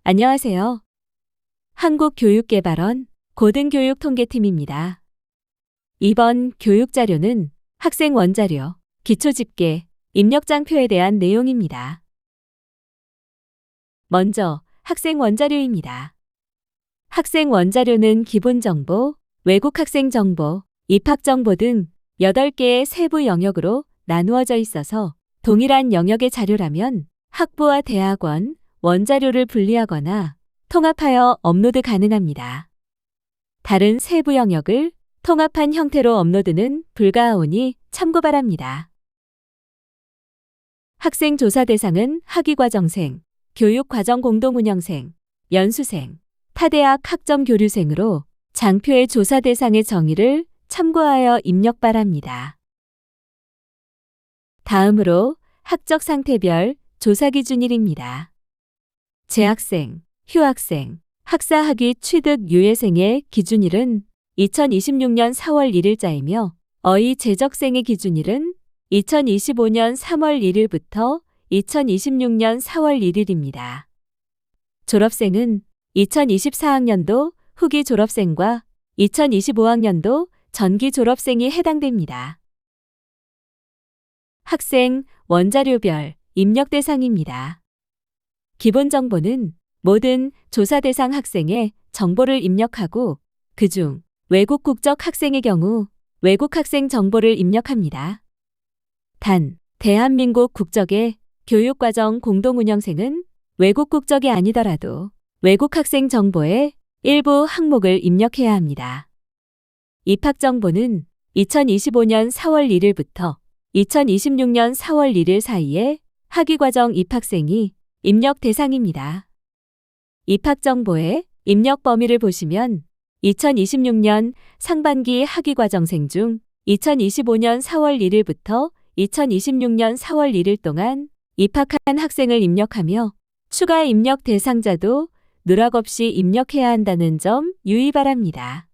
안녕하세요. 한국교육개발원 고등교육통계팀입니다. 이번 교육자료는 학생 원자료, 기초집계, 입력장표에 대한 내용입니다. 먼저 학생 원자료입니다. 학생 원자료는 기본정보, 외국학생 정보, 입학정보 등 8개의 세부 영역으로 나누어져 있어서 동일한 영역의 자료라면 학부와 대학원, 원자료를 분리하거나 통합하여 업로드 가능합니다. 다른 세부 영역을 통합한 형태로 업로드는 불가하오니 참고 바랍니다. 학생 조사 대상은 학위과정생, 교육과정 공동운영생, 연수생, 타대학 학점 교류생으로 장표의 조사 대상의 정의를 참고하여 입력 바랍니다. 다음으로 학적 상태별 조사 기준일입니다. 재학생, 휴학생, 학사학위 취득 유예생의 기준일은 2026년 4월 1일자이며 어의 재적생의 기준일은 2025년 3월 1일부터 2026년 4월 1일입니다. 졸업생은 2024학년도 후기 졸업생과 2025학년도 전기 졸업생이 해당됩니다. 학생 원자료별 입력 대상입니다. 기본 정보는 모든 조사 대상 학생의 정보를 입력하고 그중 외국 국적 학생의 경우 외국 학생 정보를 입력합니다. 단, 대한민국 국적의 교육과정 공동운영생은 외국 국적이 아니더라도 외국 학생 정보의 일부 항목을 입력해야 합니다. 입학 정보는 2025년 4월 1일부터 2026년 4월 1일 사이에 학위과정 입학생이 입력 대상입니다. 입학 정보의 입력 범위를 보시면 2026년 상반기 학위과정생 중 2025년 4월 1일부터 2026년 4월 1일 동안 입학한 학생을 입력하며 추가 입력 대상자도 누락 없이 입력해야 한다는 점 유의 바랍니다.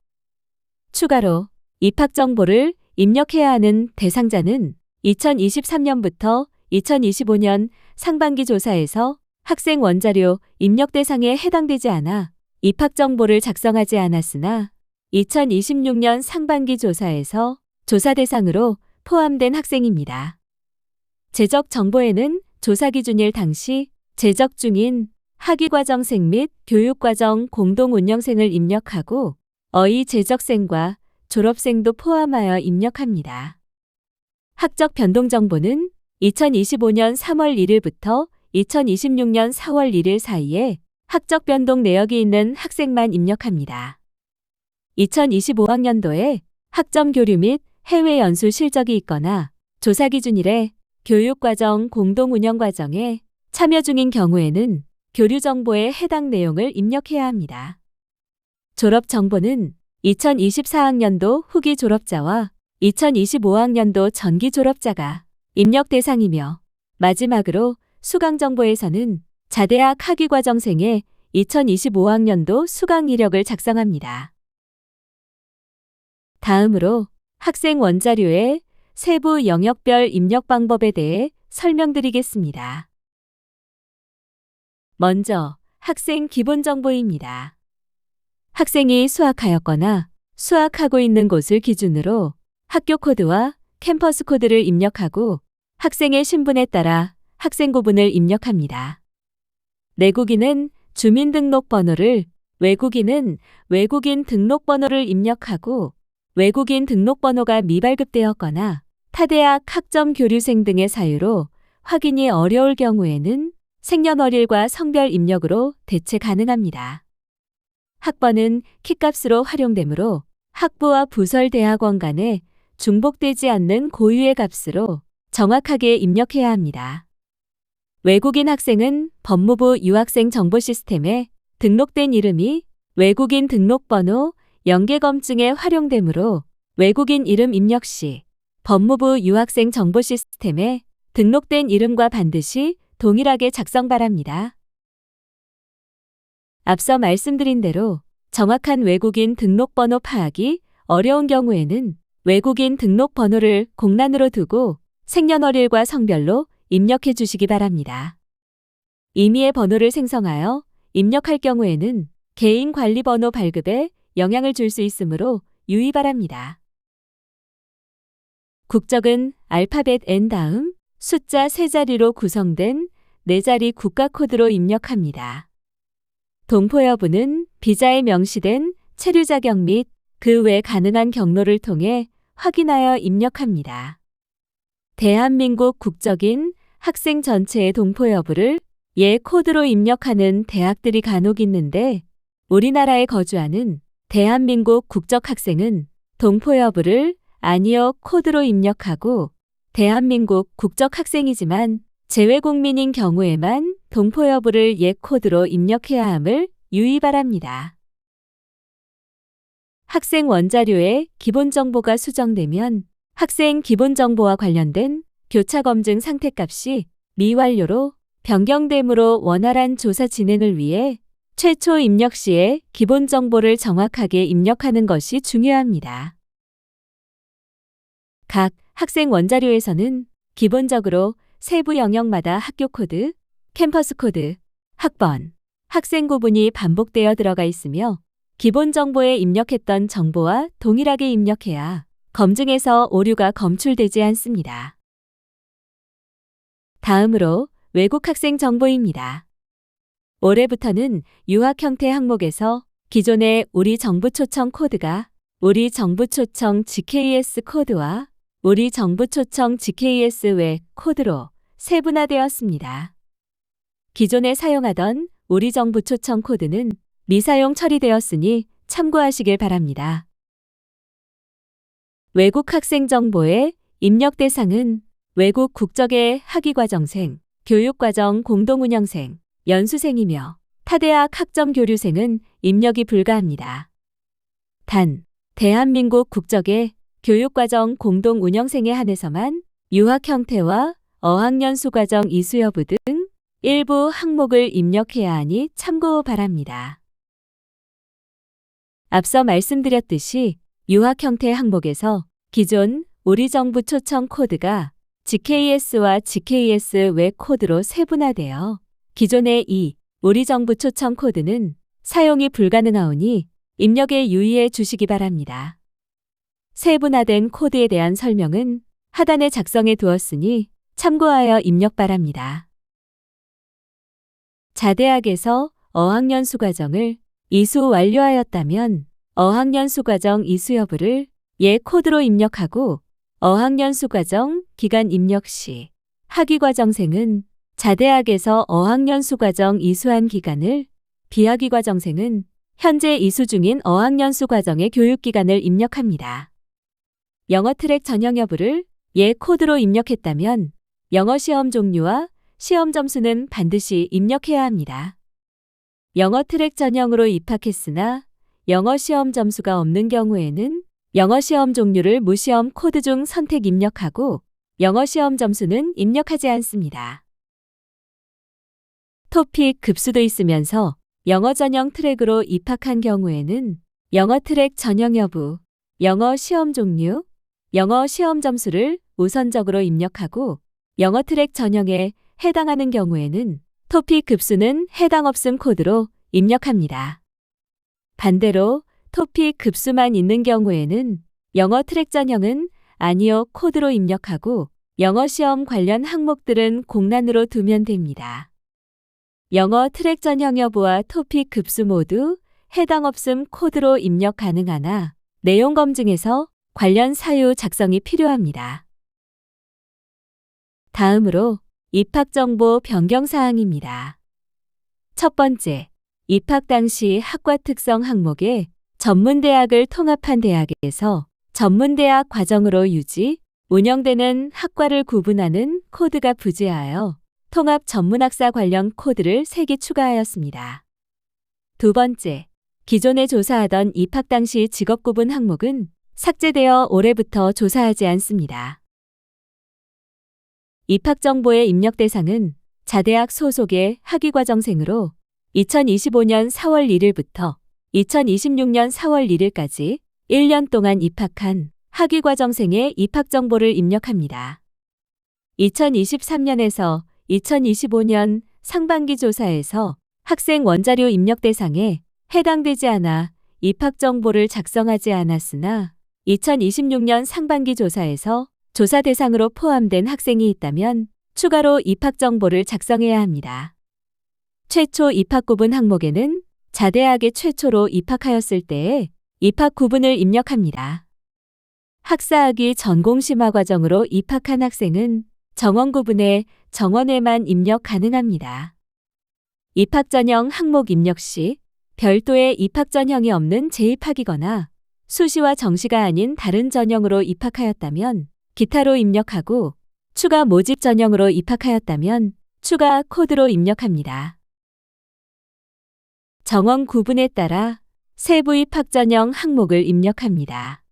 추가로 입학 정보를 입력해야 하는 대상자는 2023년부터 2025년 상반기 조사에서 학생 원자료 입력 대상에 해당되지 않아 입학 정보를 작성하지 않았으나 2026년 상반기 조사에서 조사 대상으로 포함된 학생입니다. 재적 정보에는 조사 기준일 당시 재적 중인 학위과정생 및 교육과정 공동운영생을 입력하고 어의 재적생과 졸업생도 포함하여 입력합니다. 학적 변동 정보는 2025년 3월 1일부터 2026년 4월 1일 사이에 학적 변동 내역이 있는 학생만 입력합니다. 2025학년도에 학점 교류 및 해외 연수 실적이 있거나 조사 기준일에 교육과정 공동운영과정에 참여 중인 경우에는 교류 정보에 해당 내용을 입력해야 합니다. 졸업 정보는 2024학년도 후기 졸업자와 2025학년도 전기 졸업자가 입력 대상이며 마지막으로 수강 정보에서는 자대학 학위과정생의 2025학년도 수강 이력을 작성합니다. 다음으로 학생 원자료의 세부 영역별 입력 방법에 대해 설명드리겠습니다. 먼저 학생 기본 정보입니다. 학생이 수학하였거나 수학하고 있는 곳을 기준으로 학교 코드와 캠퍼스 코드를 입력하고 학생의 신분에 따라 학생 구분을 입력합니다. 내국인은 주민등록번호를, 외국인은 외국인 등록번호를 입력하고 외국인 등록번호가 미발급되었거나 타대학 학점 교류생 등의 사유로 확인이 어려울 경우에는 생년월일과 성별 입력으로 대체 가능합니다. 학번은 키값으로 활용되므로 학부와 부설대학원 간에 중복되지 않는 고유의 값으로 정확하게 입력해야 합니다. 외국인 학생은 법무부 유학생 정보 시스템에 등록된 이름이 외국인 등록번호 연계검증에 활용되므로 외국인 이름 입력 시 법무부 유학생 정보 시스템에 등록된 이름과 반드시 동일하게 작성 바랍니다. 앞서 말씀드린 대로 정확한 외국인 등록번호 파악이 어려운 경우에는 외국인 등록번호를 공란으로 두고 생년월일과 성별로 입력해 주시기 바랍니다. 임의의 번호를 생성하여 입력할 경우에는 개인관리번호 발급에 영향을 줄 수 있으므로 유의 바랍니다. 국적은 알파벳 N 다음 숫자 3자리로 구성된 4자리 국가코드로 입력합니다. 동포 여부는 비자에 명시된 체류 자격 및 그 외 가능한 경로를 통해 확인하여 입력합니다. 대한민국 국적인 학생 전체의 동포 여부를 코드로 입력하는 대학들이 간혹 있는데 우리나라에 거주하는 대한민국 국적 학생은 동포 여부를 아니요 코드로 입력하고 대한민국 국적 학생이지만 재외국민인 경우에만 동포 여부를 코드로 입력해야 함을 유의 바랍니다. 학생 원자료에 기본 정보가 수정되면 학생 기본 정보와 관련된 교차 검증 상태값이 미완료로 변경되므로 원활한 조사 진행을 위해 최초 입력 시에 기본 정보를 정확하게 입력하는 것이 중요합니다. 각 학생 원자료에서는 기본적으로 세부 영역마다 학교 코드, 캠퍼스 코드, 학번, 학생 구분이 반복되어 들어가 있으며 기본 정보에 입력했던 정보와 동일하게 입력해야 검증에서 오류가 검출되지 않습니다. 다음으로 외국 학생 정보입니다. 올해부터는 유학 형태 항목에서 기존의 우리 정부 초청 코드가 우리 정부 초청 GKS 코드와 우리 정부 초청 GKS 외 코드로 세분화되었습니다. 기존에 사용하던 우리 정부 초청 코드는 미사용 처리되었으니 참고하시길 바랍니다. 외국 학생 정보의 입력 대상은 외국 국적의 학위과정생, 교육과정 공동운영생, 연수생이며 타대학 학점 교류생은 입력이 불가합니다. 단, 대한민국 국적의 교육과정 공동운영생에 한해서만 유학 형태와 어학연수 과정 이수 여부 등 일부 항목을 입력해야 하니 참고 바랍니다. 앞서 말씀드렸듯이 유학 형태 항목에서 기존 우리 정부 초청 코드가 GKS와 GKS 외 코드로 세분화되어 기존의 이 우리 정부 초청 코드는 사용이 불가능하오니 입력에 유의해 주시기 바랍니다. 세분화된 코드에 대한 설명은 하단에 작성해 두었으니 참고하여 입력 바랍니다. 자대학에서 어학연수 과정을 이수 완료하였다면 어학연수 과정 이수 여부를 코드로 입력하고 어학연수 과정 기간 입력 시 학위과정생은 자대학에서 어학연수 과정 이수한 기간을, 비학위과정생은 현재 이수 중인 어학연수 과정의 교육기간을 입력합니다. 영어 트랙 전형 여부를 코드로 입력했다면 영어 시험 종류와 시험 점수는 반드시 입력해야 합니다. 영어 트랙 전형으로 입학했으나 영어 시험 점수가 없는 경우에는 영어 시험 종류를 무시험 코드 중 선택 입력하고 영어 시험 점수는 입력하지 않습니다. 토픽 급수도 있으면서 영어 전형 트랙으로 입학한 경우에는 영어 트랙 전형 여부, 영어 시험 종류, 영어 시험 점수를 우선적으로 입력하고 영어 트랙 전형에 해당하는 경우에는 토픽 급수는 해당 없음 코드로 입력합니다. 반대로 토픽 급수만 있는 경우에는 영어 트랙 전형은 아니요 코드로 입력하고 영어 시험 관련 항목들은 공란으로 두면 됩니다. 영어 트랙 전형 여부와 토픽 급수 모두 해당 없음 코드로 입력 가능하나 내용 검증에서 관련 사유 작성이 필요합니다. 다음으로 입학정보 변경 사항입니다. 첫 번째, 입학 당시 학과 특성 항목에 전문대학을 통합한 대학에서 전문대학 과정으로 유지, 운영되는 학과를 구분하는 코드가 부재하여 통합 전문학사 관련 코드를 3개 추가하였습니다. 두 번째, 기존에 조사하던 입학 당시 직업 구분 항목은 삭제되어 올해부터 조사하지 않습니다. 입학정보의 입력 대상은 자대학 소속의 학위과정생으로 2025년 4월 1일부터 2026년 4월 1일까지 1년 동안 입학한 학위과정생의 입학정보를 입력합니다. 2023년에서 2025년 상반기 조사에서 학생 원자료 입력 대상에 해당되지 않아 입학 정보를 작성하지 않았으나 2026년 상반기 조사에서 조사 대상으로 포함된 학생이 있다면 추가로 입학 정보를 작성해야 합니다. 최초 입학 구분 항목에는 자대학에 최초로 입학하였을 때에 입학 구분을 입력합니다. 학사학위 전공심화 과정으로 입학한 학생은 정원 구분에 정원에만 입력 가능합니다. 입학 전형 항목 입력 시 별도의 입학 전형이 없는 재입학이거나 수시와 정시가 아닌 다른 전형으로 입학하였다면 기타로 입력하고 추가 모집 전형으로 입학하였다면 추가 코드로 입력합니다. 정원 구분에 따라 세부 입학 전형 항목을 입력합니다.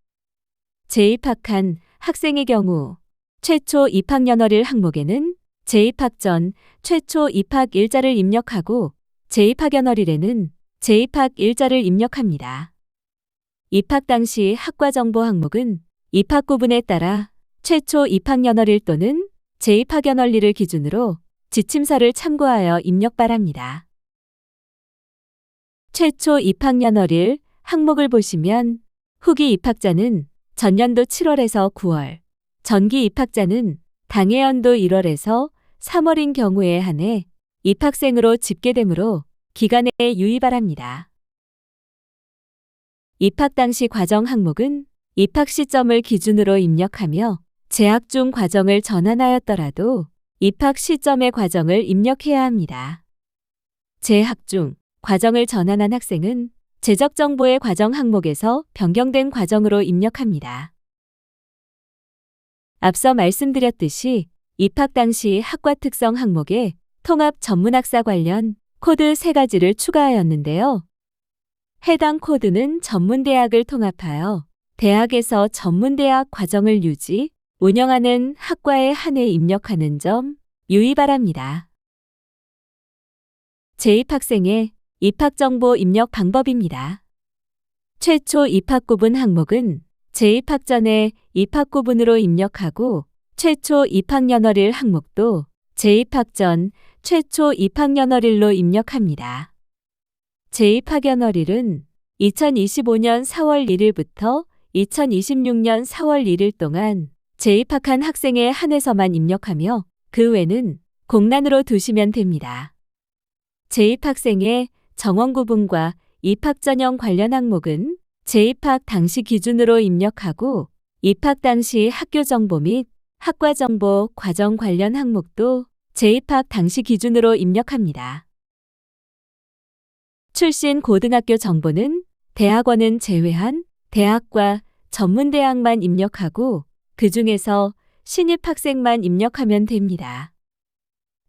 재입학한 학생의 경우 최초 입학연월일 항목에는 재입학 전 최초 입학 일자를 입력하고 재입학연월일에는 재입학 일자를 입력합니다. 입학 당시 학과 정보 항목은 입학 구분에 따라 최초 입학연월일 또는 재입학연월일을 기준으로 지침서를 참고하여 입력 바랍니다. 최초 입학연월일 항목을 보시면 후기 입학자는 전년도 7월에서 9월, 전기 입학자는 당해연도 1월에서 3월인 경우에 한해 입학생으로 집계되므로 기간에 유의 바랍니다. 입학 당시 과정 항목은 입학 시점을 기준으로 입력하며 재학 중 과정을 전환하였더라도 입학 시점의 과정을 입력해야 합니다. 재학 중 과정을 전환한 학생은 재적 정보의 과정 항목에서 변경된 과정으로 입력합니다. 앞서 말씀드렸듯이 입학 당시 학과 특성 항목에 통합 전문학사 관련 코드 3가지를 추가하였는데요. 해당 코드는 전문대학을 통합하여 대학에서 전문대학 과정을 유지, 운영하는 학과에 한해 입력하는 점 유의 바랍니다. 재입학생의 입학정보 입력 방법입니다. 최초 입학구분 항목은 재입학 전에 입학구분으로 입력하고 최초 입학연월일 항목도 재입학 전 최초 입학연월일로 입력합니다. 재입학연월일은 2025년 4월 1일부터 2026년 4월 1일 동안 재입학한 학생에 한해서만 입력하며 그 외는 공란으로 두시면 됩니다. 재입학생의 정원 구분과 입학 전형 관련 항목은 재입학 당시 기준으로 입력하고 입학 당시 학교 정보 및 학과 정보 과정 관련 항목도 재입학 당시 기준으로 입력합니다. 출신 고등학교 정보는 대학원은 제외한 대학과 전문대학만 입력하고 그 중에서 신입학생만 입력하면 됩니다.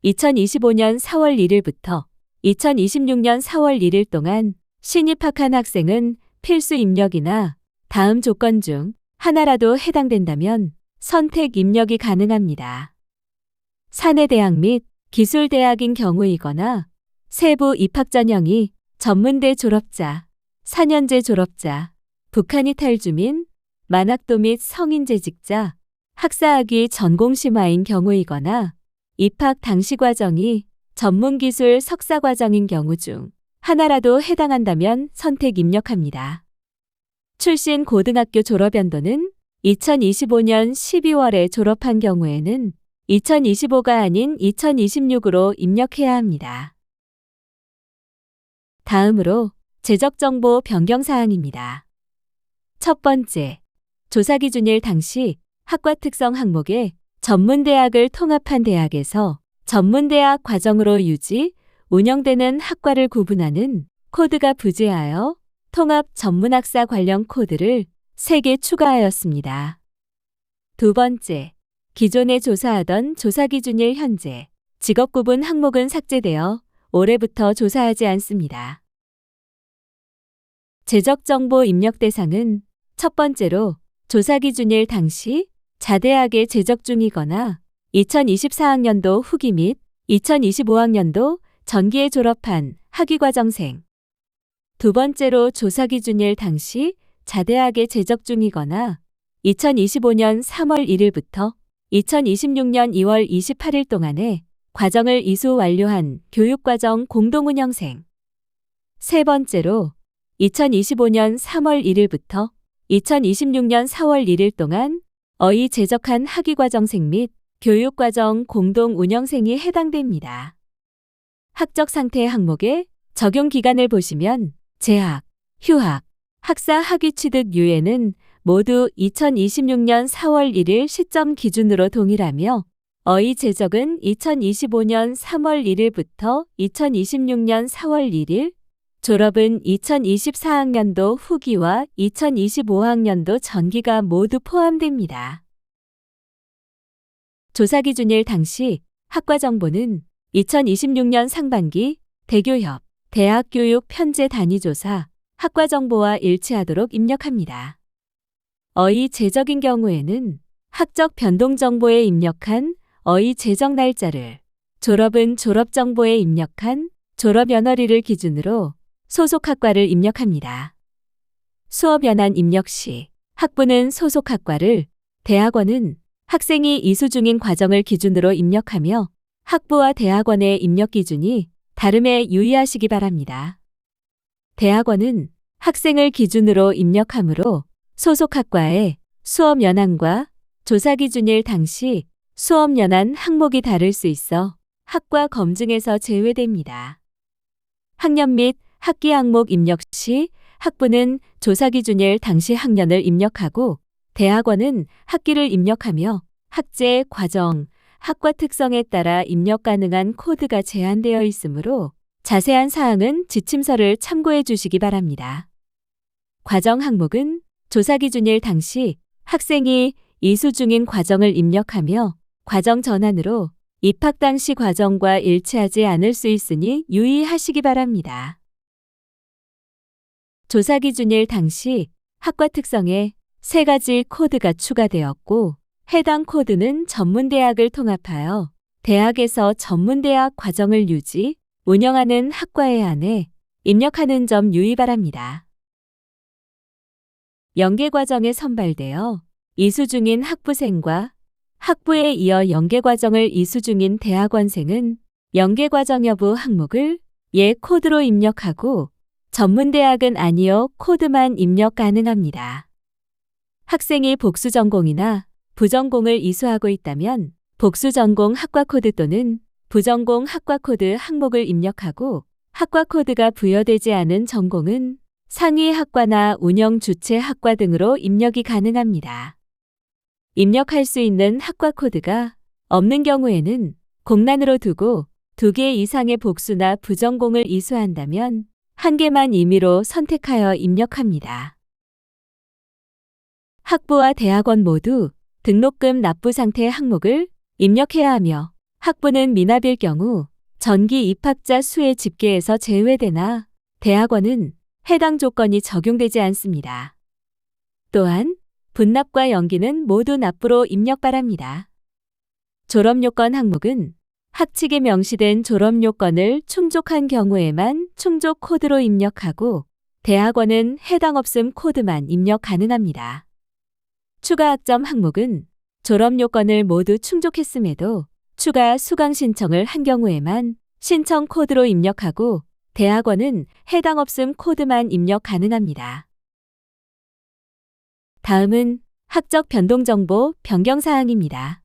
2025년 4월 1일부터 2026년 4월 1일 동안 신입학한 학생은 필수 입력이나 다음 조건 중 하나라도 해당된다면 선택 입력이 가능합니다. 사내대학 및 기술대학인 경우이거나 세부 입학 전형이 전문대 졸업자, 4년제 졸업자, 북한 이탈 주민, 만학도 및 성인 재직자, 학사학위 전공심화인 경우이거나 입학 당시 과정이 전문기술 석사 과정인 경우 중 하나라도 해당한다면 선택 입력합니다. 출신 고등학교 졸업연도는 2025년 12월에 졸업한 경우에는 2025가 아닌 2026으로 입력해야 합니다. 다음으로 재적정보 변경사항입니다. 첫 번째, 조사기준일 당시 학과 특성 항목에 전문대학을 통합한 대학에서 전문대학 과정으로 유지, 운영되는 학과를 구분하는 코드가 부재하여 통합 전문학사 관련 코드를 3개 추가하였습니다. 두 번째, 기존에 조사하던 조사기준일 현재 직업구분 항목은 삭제되어 올해부터 조사하지 않습니다. 재적정보 입력 대상은 첫 번째로 조사기준일 당시 자대학에 재적 중이거나 2024학년도 후기 및 2025학년도 전기에 졸업한 학위과정생. 두 번째로 조사기준일 당시 자대학에 재적 중이거나 2025년 3월 1일부터 2026년 2월 28일 동안에 과정을 이수 완료한 교육과정 공동운영생. 세 번째로 2025년 3월 1일부터 2026년 4월 1일 동안 어의 제적한 학위과정생 및 교육과정 공동운영생이 해당됩니다. 학적 상태 항목의 적용 기간을 보시면 재학, 휴학, 학사 학위 취득 유예는 모두 2026년 4월 1일 시점 기준으로 동일하며 어의 제적은 2025년 3월 1일부터 2026년 4월 1일, 졸업은 2024학년도 후기와 2025학년도 전기가 모두 포함됩니다. 조사 기준일 당시 학과 정보는 2026년 상반기 대교협, 대학교육 편제 단위조사, 학과 정보와 일치하도록 입력합니다. 어의 제적인 경우에는 학적 변동 정보에 입력한 어의 제적 날짜를, 졸업은 졸업 정보에 입력한 졸업 연월일을 기준으로 소속 학과를 입력합니다. 수업 연한 입력 시 학부는 소속 학과를, 대학원은 학생이 이수 중인 과정을 기준으로 입력하며 학부와 대학원의 입력 기준이 다름에 유의하시기 바랍니다. 대학원은 학생을 기준으로 입력하므로 소속 학과의 수업 연한과 조사 기준일 당시 수업 연한 항목이 다를 수 있어 학과 검증에서 제외됩니다. 학년 및 학기 항목 입력 시 학부는 조사 기준일 당시 학년을 입력하고 대학원은 학기를 입력하며 학제, 과정, 학과 특성에 따라 입력 가능한 코드가 제한되어 있으므로 자세한 사항은 지침서를 참고해 주시기 바랍니다. 과정 항목은 조사 기준일 당시 학생이 이수 중인 과정을 입력하며 과정 전환으로 입학 당시 과정과 일치하지 않을 수 있으니 유의하시기 바랍니다. 조사 기준일 당시 학과 특성에 3가지 코드가 추가되었고 해당 코드는 전문대학을 통합하여 대학에서 전문대학 과정을 유지, 운영하는 학과에 한해 입력하는 점 유의 바랍니다. 연계과정에 선발되어 이수 중인 학부생과 학부에 이어 연계과정을 이수 중인 대학원생은 연계과정 여부 항목을 코드로 입력하고 전문대학은 아니어 코드만 입력 가능합니다. 학생이 복수전공이나 부전공을 이수하고 있다면 복수전공 학과 코드 또는 부전공 학과 코드 항목을 입력하고 학과 코드가 부여되지 않은 전공은 상위 학과나 운영 주체 학과 등으로 입력이 가능합니다. 입력할 수 있는 학과 코드가 없는 경우에는 공란으로 두고 2개 이상의 복수나 부전공을 이수한다면 1개만 임의로 선택하여 입력합니다. 학부와 대학원 모두 등록금 납부 상태 항목을 입력해야 하며 학부는 미납일 경우 전기 입학자 수의 집계에서 제외되나 대학원은 해당 조건이 적용되지 않습니다. 또한 분납과 연기는 모두 납부로 입력 바랍니다. 졸업요건 항목은 학칙에 명시된 졸업요건을 충족한 경우에만 충족 코드로 입력하고 대학원은 해당 없음 코드만 입력 가능합니다. 추가 학점 항목은 졸업요건을 모두 충족했음에도 추가 수강 신청을 한 경우에만 신청 코드로 입력하고 대학원은 해당 없음 코드만 입력 가능합니다. 다음은 학적 변동 정보 변경 사항입니다.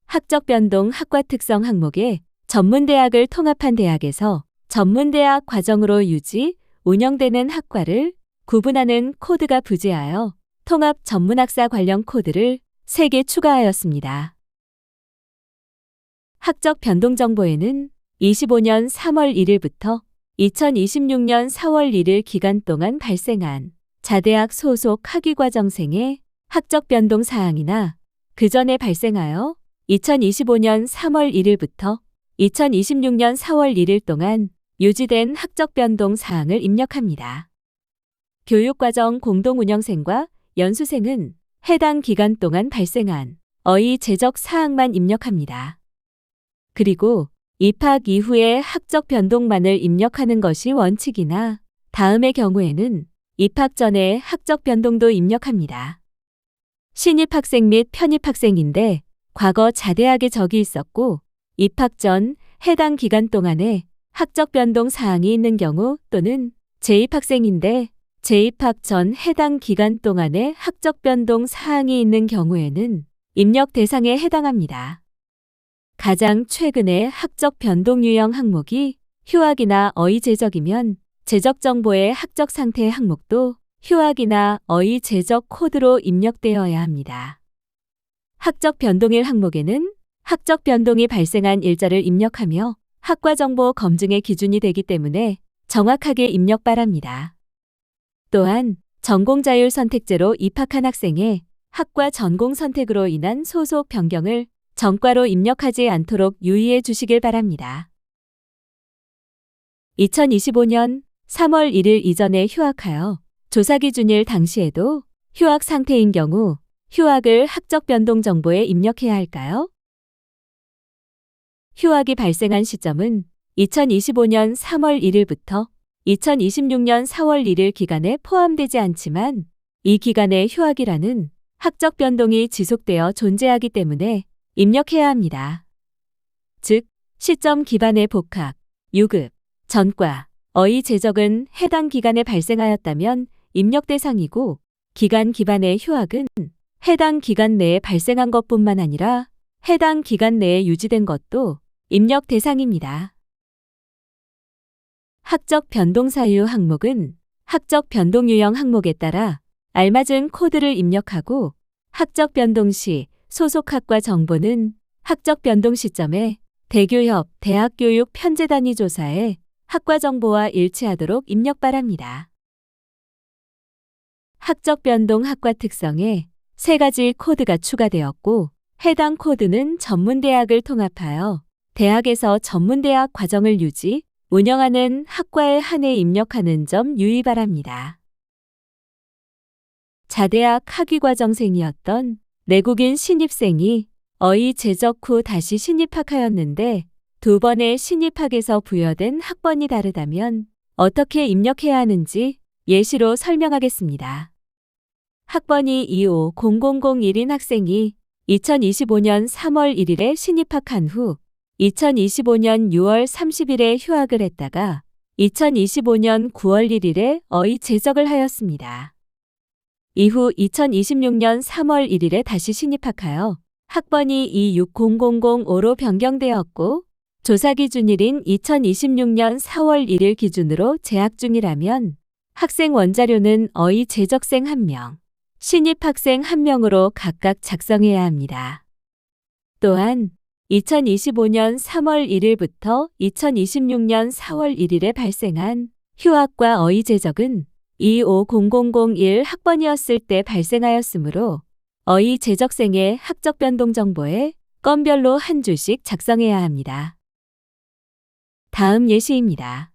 학적 변동 학과 특성 항목에 전문대학을 통합한 대학에서 전문대학 과정으로 유지, 운영되는 학과를 구분하는 코드가 부재하여 통합 전문학사 관련 코드를 3개 추가하였습니다. 학적 변동 정보에는 25년 3월 1일부터 2026년 4월 1일 기간 동안 발생한 자대학 소속 학위과정생의 학적 변동 사항이나 그 전에 발생하여 2025년 3월 1일부터 2026년 4월 1일 동안 유지된 학적 변동 사항을 입력합니다. 교육과정 공동운영생과 연수생은 해당 기간 동안 발생한 어의 제적 사항만 입력합니다. 그리고 입학 이후에 학적 변동만을 입력하는 것이 원칙이나 다음의 경우에는 입학 전에 학적 변동도 입력합니다. 신입학생 및 편입학생인데 과거 자대학에 적이 있었고 입학 전 해당 기간 동안에 학적 변동 사항이 있는 경우 또는 재입학생인데 재입학 전 해당 기간 동안에 학적 변동 사항이 있는 경우에는 입력 대상에 해당합니다. 가장 최근의 학적 변동 유형 항목이 휴학이나 어의 제적이면 제적 정보의 학적 상태 항목도 휴학이나 어의 제적 코드로 입력되어야 합니다. 학적 변동일 항목에는 학적 변동이 발생한 일자를 입력하며 학과 정보 검증의 기준이 되기 때문에 정확하게 입력 바랍니다. 또한 전공 자율 선택제로 입학한 학생의 학과 전공 선택으로 인한 소속 변경을 전과로 입력하지 않도록 유의해 주시길 바랍니다. 2025년 3월 1일 이전에 휴학하여 조사기준일 당시에도 휴학 상태인 경우 휴학을 학적 변동 정보에 입력해야 할까요? 휴학이 발생한 시점은 2025년 3월 1일부터 2026년 4월 1일 기간에 포함되지 않지만 이 기간에 휴학이라는 학적 변동이 지속되어 존재하기 때문에 입력해야 합니다. 즉, 시점 기반의 복학, 유급, 전과, 어의 제적은 해당 기간에 발생하였다면 입력 대상이고 기간 기반의 휴학은 해당 기간 내에 발생한 것뿐만 아니라 해당 기간 내에 유지된 것도 입력 대상입니다. 학적 변동 사유 항목은 학적 변동 유형 항목에 따라 알맞은 코드를 입력하고 학적 변동 시 소속 학과 정보는 학적 변동 시점에 대교협 대학교육 편제 단위 조사에 학과 정보와 일치하도록 입력 바랍니다. 학적 변동 학과 특성에 3가지 코드가 추가되었고 해당 코드는 전문대학을 통합하여 대학에서 전문대학 과정을 유지, 운영하는 학과에 한해 입력하는 점 유의 바랍니다. 자대학 학위과정생이었던 내국인 신입생이 어의 제적 후 다시 신입학하였는데 2번의 신입학에서 부여된 학번이 다르다면 어떻게 입력해야 하는지 예시로 설명하겠습니다. 학번이 250001인 학생이 2025년 3월 1일에 신입학한 후 2025년 6월 30일에 휴학을 했다가 2025년 9월 1일에 어의 제적을 하였습니다. 이후 2026년 3월 1일에 다시 신입학하여 학번이 26000-5로 변경되었고 조사 기준일인 2026년 4월 1일 기준으로 재학 중이라면 학생 원자료는 어의 제적생 1명, 신입학생 1명으로 각각 작성해야 합니다. 또한 2025년 3월 1일부터 2026년 4월 1일에 발생한 휴학과 어의 제적은 25001 학번이었을 때 발생하였으므로 어의 제적생의 학적 변동 정보에 건별로 한 줄씩 작성해야 합니다. 다음 예시입니다.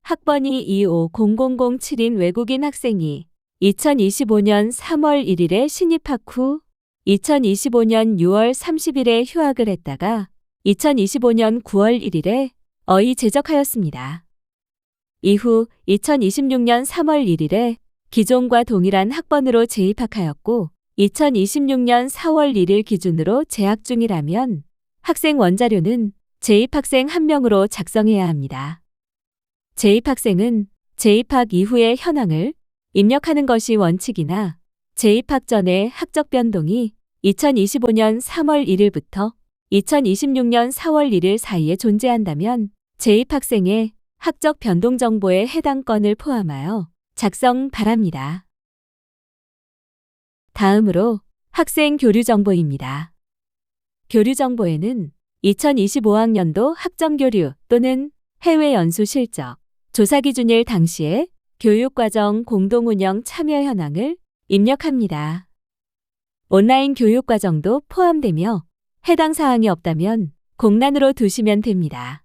학번이 25007인 외국인 학생이 2025년 3월 1일에 신입학 후 2025년 6월 30일에 휴학을 했다가 2025년 9월 1일에 어의 제적하였습니다. 이후 2026년 3월 1일에 기존과 동일한 학번으로 재입학하였고 2026년 4월 1일 기준으로 재학 중이라면 학생 원자료는 재입학생 1명으로 작성해야 합니다. 재입학생은 재입학 이후의 현황을 입력하는 것이 원칙이나 재입학 전의 학적 변동이 2025년 3월 1일부터 2026년 4월 1일 사이에 존재한다면 재입학생의 학적 변동 정보에 해당 건을 포함하여 작성 바랍니다. 다음으로 학생 교류 정보입니다. 교류 정보에는 2025학년도 학점 교류 또는 해외 연수 실적, 조사 기준일 당시에 교육과정 공동운영 참여 현황을 입력합니다. 온라인 교육과정도 포함되며 해당 사항이 없다면 공란으로 두시면 됩니다.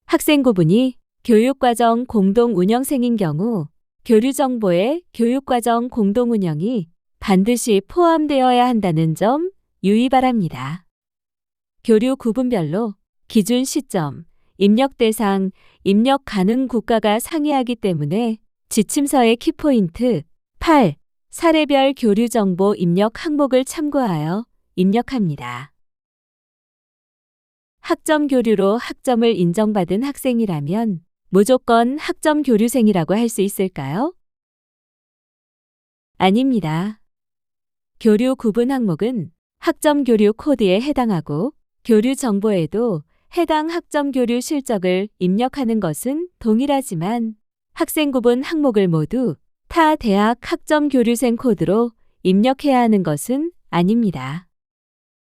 학생 구분이 교육과정 공동운영생인 경우 교류 정보에 교육과정 공동운영이 반드시 포함되어야 한다는 점 유의 바랍니다. 교류 구분별로 기준 시점, 입력 대상, 입력 가능 국가가 상이하기 때문에 지침서의 키포인트 8. 사례별 교류 정보 입력 항목을 참고하여 입력합니다. 학점 교류로 학점을 인정받은 학생이라면 무조건 학점 교류생이라고 할 수 있을까요? 아닙니다. 교류 구분 항목은 학점 교류 코드에 해당하고 교류 정보에도 해당 학점 교류 실적을 입력하는 것은 동일하지만 학생 구분 항목을 모두 타 대학 학점 교류생 코드로 입력해야 하는 것은 아닙니다.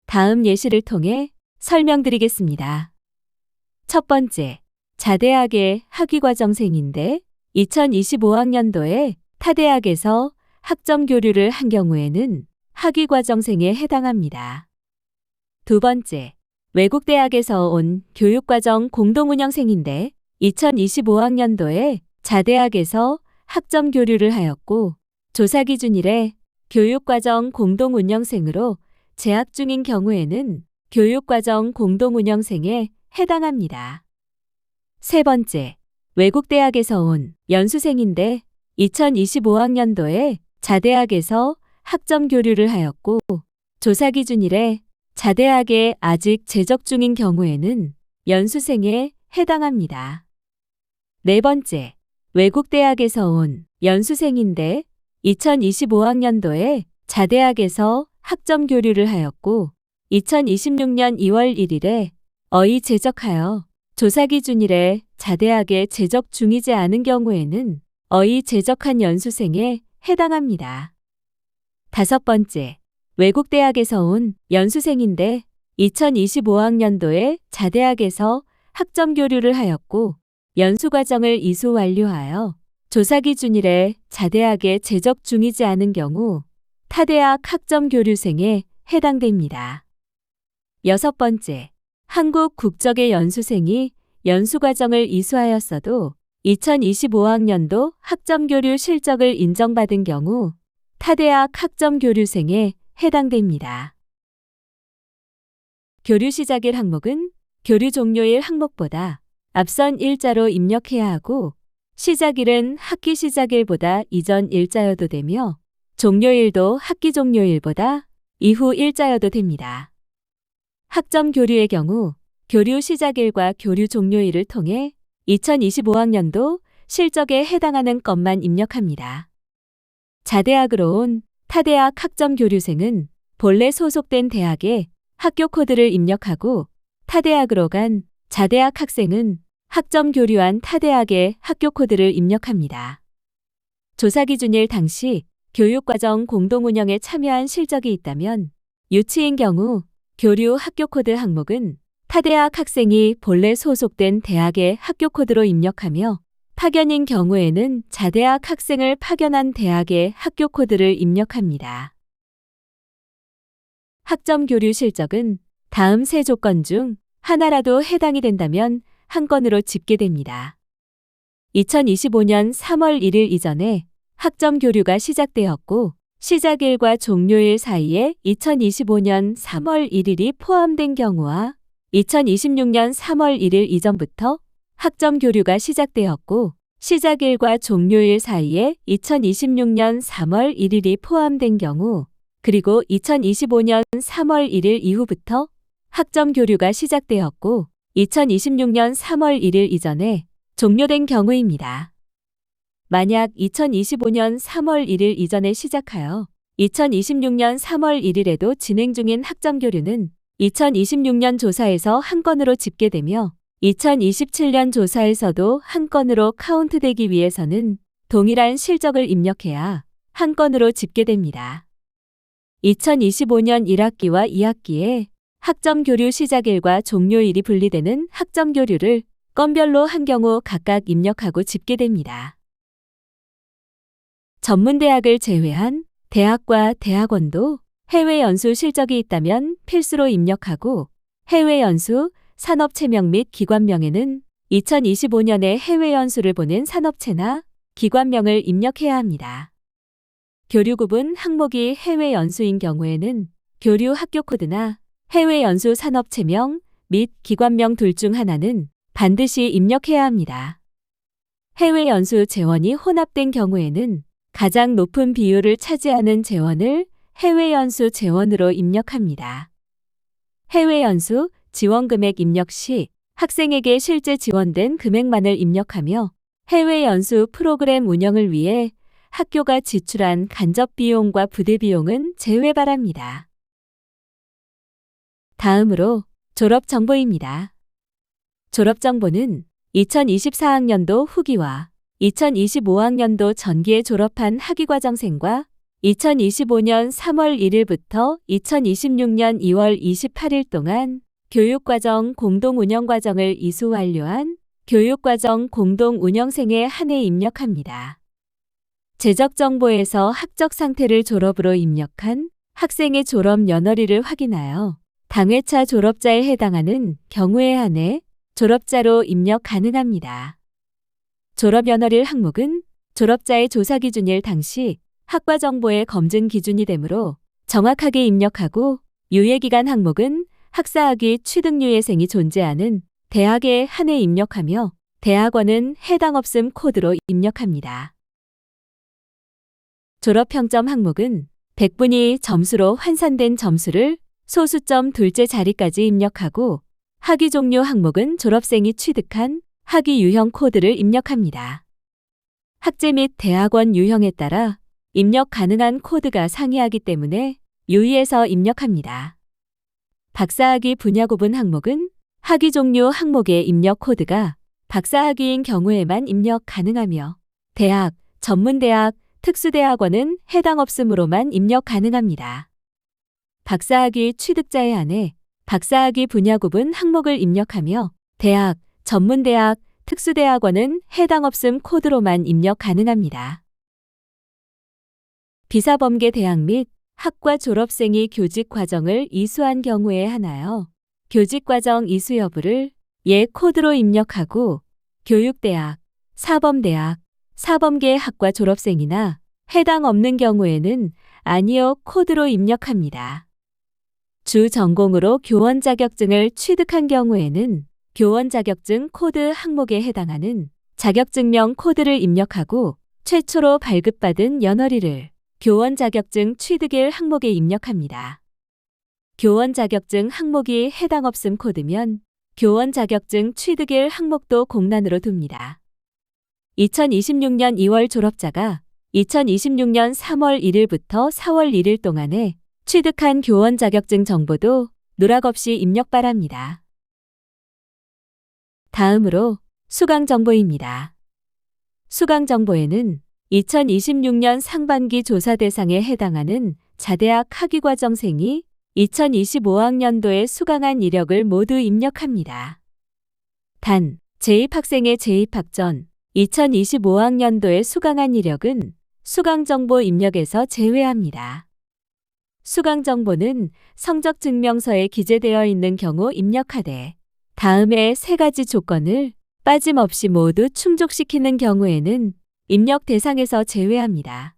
다음 예시를 통해 설명드리겠습니다. 첫 번째, 자대학의 학위과정생인데 2025학년도에 타대학에서 학점 교류를 한 경우에는 학위과정생에 해당합니다. 두 번째, 외국대학에서 온 교육과정 공동운영생인데 2025학년도에 자대학에서 학점 교류를 하였고 조사기준일에 교육과정 공동운영생으로 재학 중인 경우에는 교육과정 공동운영생에 해당합니다. 세 번째, 외국대학에서 온 연수생인데 2025학년도에 자대학에서 학점 교류를 하였고 조사기준일에 자대학에 아직 재적 중인 경우에는 연수생에 해당합니다. 네 번째, 외국대학에서 온 연수생인데 2025학년도에 자대학에서 학점 교류를 하였고 2026년 2월 1일에 어의 재적하여 조사기준일에 자대학에 재적 중이지 않은 경우에는 어의 재적한 연수생에 해당합니다. 다섯 번째, 외국대학에서 온 연수생인데 2025학년도에 자대학에서 학점 교류를 하였고 연수과정을 이수 완료하여 조사기준일에 자대학에 재적 중이지 않은 경우 타대학 학점 교류생에 해당됩니다. 여섯 번째, 한국 국적의 연수생이 연수과정을 이수하였어도 2025학년도 학점 교류 실적을 인정받은 경우 타대학 학점 교류생에 해당됩니다. 교류 시작일 항목은 교류 종료일 항목보다 앞선 일자로 입력해야 하고 시작일은 학기 시작일보다 이전 일자여도 되며 종료일도 학기 종료일보다 이후 일자여도 됩니다. 학점 교류의 경우 교류 시작일과 교류 종료일을 통해 2025학년도 실적에 해당하는 것만 입력합니다. 자대학으로 온 타대학 학점 교류생은 본래 소속된 대학에 학교 코드를 입력하고 타대학으로 간 자대학 학생은 학점 교류한 타대학의 학교 코드를 입력합니다. 조사기준일 당시 교육과정 공동운영에 참여한 실적이 있다면 유치인 경우 교류 학교 코드 항목은 타대학 학생이 본래 소속된 대학의 학교 코드로 입력하며 파견인 경우에는 자대학 학생을 파견한 대학의 학교 코드를 입력합니다. 학점 교류 실적은 다음 세 조건 중 하나라도 해당이 된다면 한 건으로 집계됩니다. 2025년 3월 1일 이전에 학점 교류가 시작되었고 시작일과 종료일 사이에 2025년 3월 1일이 포함된 경우와 2026년 3월 1일 이전부터 학점 교류가 시작되었고 시작일과 종료일 사이에 2026년 3월 1일이 포함된 경우 그리고 2025년 3월 1일 이후부터 학점 교류가 시작되었고 2026년 3월 1일 이전에 종료된 경우입니다. 만약 2025년 3월 1일 이전에 시작하여 2026년 3월 1일에도 진행 중인 학점 교류는 2026년 조사에서 한 건으로 집계되며 2027년 조사에서도 한 건으로 카운트되기 위해서는 동일한 실적을 입력해야 한 건으로 집계됩니다. 2025년 1학기와 2학기에 학점 교류 시작일과 종료일이 분리되는 학점 교류를 건별로 한 경우 각각 입력하고 집계됩니다. 전문대학을 제외한 대학과 대학원도 해외 연수 실적이 있다면 필수로 입력하고 해외 연수 산업체명 및 기관명에는 2025년에 해외 연수를 보낸 산업체나 기관명을 입력해야 합니다. 교류 구분 항목이 해외 연수인 경우에는 교류 학교 코드나 해외 연수 산업체명 및 기관명 둘 중 하나는 반드시 입력해야 합니다. 해외 연수 재원이 혼합된 경우에는 가장 높은 비율을 차지하는 재원을 해외 연수 재원으로 입력합니다. 해외 연수 지원금액 입력 시 학생에게 실제 지원된 금액만을 입력하며 해외 연수 프로그램 운영을 위해 학교가 지출한 간접 비용과 부대 비용은 제외 바랍니다. 다음으로 졸업 정보입니다. 졸업 정보는 2024학년도 후기와 2025학년도 전기에 졸업한 학위과정생과 2025년 3월 1일부터 2026년 2월 28일 동안 교육과정 공동운영과정을 이수 완료한 교육과정 공동운영생에 한해 입력합니다. 재적정보에서 학적 상태를 졸업으로 입력한 학생의 졸업 연월일을 확인하여 당회차 졸업자에 해당하는 경우에 한해 졸업자로 입력 가능합니다. 졸업 연월일 항목은 졸업자의 조사 기준일 당시 학과 정보의 검증 기준이 되므로 정확하게 입력하고 유예기간 항목은 학사학위 취득 유예생이 존재하는 대학에 한해 입력하며 대학원은 해당 없음 코드로 입력합니다. 졸업평점 항목은 100분이 점수로 환산된 점수를 소수점 둘째 자리까지 입력하고 학위 종료 항목은 졸업생이 취득한 학위 유형 코드를 입력합니다. 학제 및 대학원 유형에 따라 입력 가능한 코드가 상이하기 때문에 유의해서 입력합니다. 박사학위 분야 구분 항목은 학위 종료 항목의 입력 코드가 박사학위인 경우에만 입력 가능하며 대학, 전문대학, 특수대학원은 해당 없음으로만 입력 가능합니다. 박사학위 취득자에 한해 박사학위 분야 구분 항목을 입력하며 대학, 전문대학, 특수대학원은 해당 없음 코드로만 입력 가능합니다. 비사범계 대학 및 학과 졸업생이 교직 과정을 이수한 경우에 한하여 교직 과정 이수 여부를 예 코드로 입력하고 교육대학, 사범대학, 사범계 학과 졸업생이나 해당 없는 경우에는 아니요 코드로 입력합니다. 주 전공으로 교원 자격증을 취득한 경우에는 교원 자격증 코드 항목에 해당하는 자격증명 코드를 입력하고 최초로 발급받은 연월일을 교원 자격증 취득일 항목에 입력합니다. 교원 자격증 항목이 해당 없음 코드면 교원 자격증 취득일 항목도 공란으로 둡니다. 2026년 2월 졸업자가 2026년 3월 1일부터 4월 1일 동안에 취득한 교원 자격증 정보도 누락 없이 입력 바랍니다. 다음으로 수강 정보입니다. 수강 정보에는 2026년 상반기 조사 대상에 해당하는 자대학 학위과정생이 2025학년도에 수강한 이력을 모두 입력합니다. 단, 재입학생의 재입학 전 2025학년도에 수강한 이력은 수강정보 입력에서 제외합니다. 수강정보는 성적증명서에 기재되어 있는 경우 입력하되 다음의 세 가지 조건을 빠짐없이 모두 충족시키는 경우에는 입력 대상에서 제외합니다.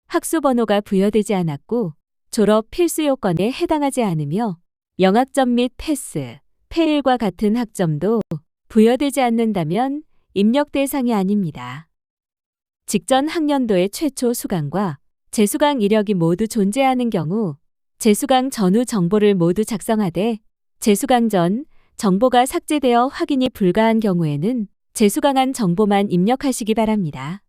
학수번호가 부여되지 않았고 졸업 필수 요건에 해당하지 않으며 영학점 및 패스, 페일과 같은 학점도 부여되지 않는다면 입력 대상이 아닙니다. 직전 학년도의 최초 수강과 재수강 이력이 모두 존재하는 경우 재수강 전후 정보를 모두 작성하되 재수강 전 정보가 삭제되어 확인이 불가한 경우에는 재수강한 정보만 입력하시기 바랍니다.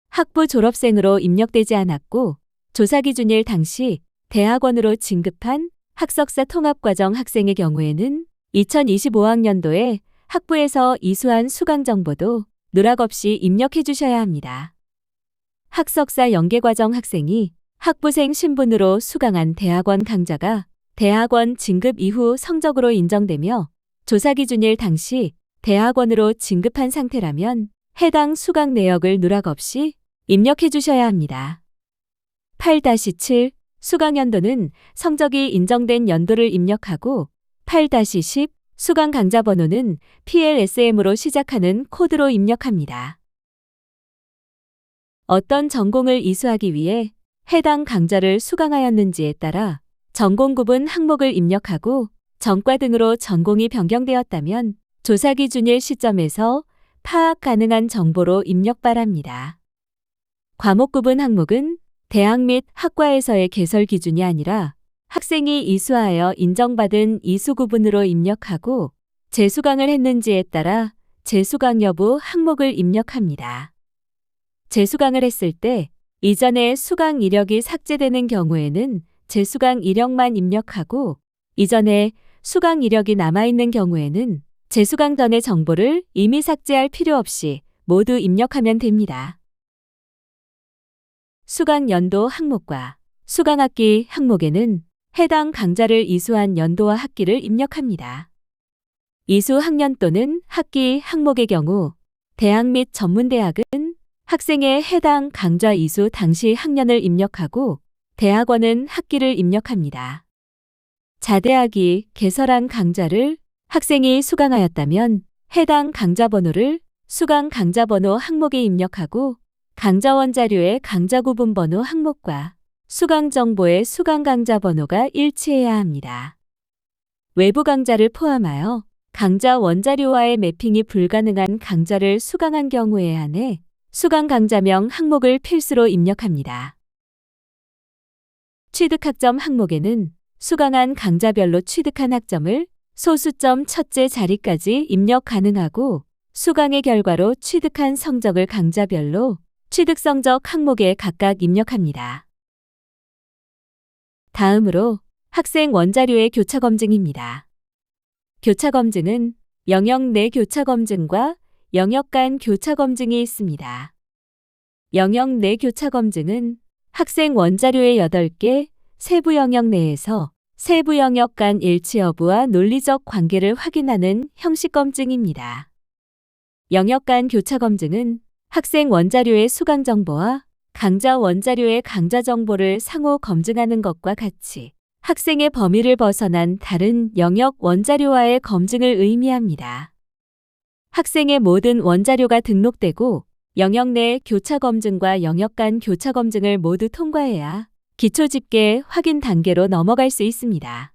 학부 졸업생으로 입력되지 않았고 조사 기준일 당시 대학원으로 진급한 학석사 통합과정 학생의 경우에는 2025학년도에 학부에서 이수한 수강 정보도 누락 없이 입력해 주셔야 합니다. 학석사 연계과정 학생이 학부생 신분으로 수강한 대학원 강좌가 대학원 진급 이후 성적으로 인정되며 조사 기준일 당시 대학원으로 진급한 상태라면 해당 수강 내역을 누락 없이 입력해 주셔야 합니다. 8-7 수강 연도는 성적이 인정된 연도를 입력하고 8-10 수강 강좌 번호는 PLSM으로 시작하는 코드로 입력합니다. 어떤 전공을 이수하기 위해 해당 강좌를 수강하였는지에 따라 전공 구분 항목을 입력하고 전과 등으로 전공이 변경되었다면 조사 기준일 시점에서 파악 가능한 정보로 입력 바랍니다. 과목 구분 항목은 대학 및 학과에서의 개설 기준이 아니라 학생이 이수하여 인정받은 이수 구분으로 입력하고 재수강을 했는지에 따라 재수강 여부 항목을 입력합니다. 재수강을 했을 때 이전에 수강 이력이 삭제되는 경우에는 재수강 이력만 입력하고 이전에 수강 이력이 남아있는 경우에는 재수강 전의 정보를 이미 삭제할 필요 없이 모두 입력하면 됩니다. 수강 연도 항목과 수강 학기 항목에는 해당 강좌를 이수한 연도와 학기를 입력합니다. 이수 학년 또는 학기 항목의 경우 대학 및 전문대학은 학생의 해당 강좌 이수 당시 학년을 입력하고 대학원은 학기를 입력합니다. 자대학이 개설한 강좌를 학생이 수강하였다면 해당 강좌 번호를 수강 강좌 번호 항목에 입력하고 강좌원 자료의 강좌 구분 번호 항목과 수강 정보의 수강 강좌 번호가 일치해야 합니다. 외부 강좌를 포함하여 강좌 원자료와의 매핑이 불가능한 강좌를 수강한 경우에 한해 수강 강좌명 항목을 필수로 입력합니다. 취득학점 항목에는 수강한 강좌별로 취득한 학점을 소수점 첫째 자리까지 입력 가능하고 수강의 결과로 취득한 성적을 강좌별로 취득 성적 항목에 각각 입력합니다. 다음으로 학생 원자료의 교차 검증입니다. 교차 검증은 영역 내 교차 검증과 영역 간 교차 검증이 있습니다. 영역 내 교차 검증은 학생 원자료의 8개 세부 영역 내에서 세부 영역 간 일치 여부와 논리적 관계를 확인하는 형식 검증입니다. 영역 간 교차 검증은 학생 원자료의 수강 정보와 강좌 원자료의 강좌 정보를 상호 검증하는 것과 같이 학생의 범위를 벗어난 다른 영역 원자료와의 검증을 의미합니다. 학생의 모든 원자료가 등록되고 영역 내 교차 검증과 영역 간 교차 검증을 모두 통과해야 기초 집계 확인 단계로 넘어갈 수 있습니다.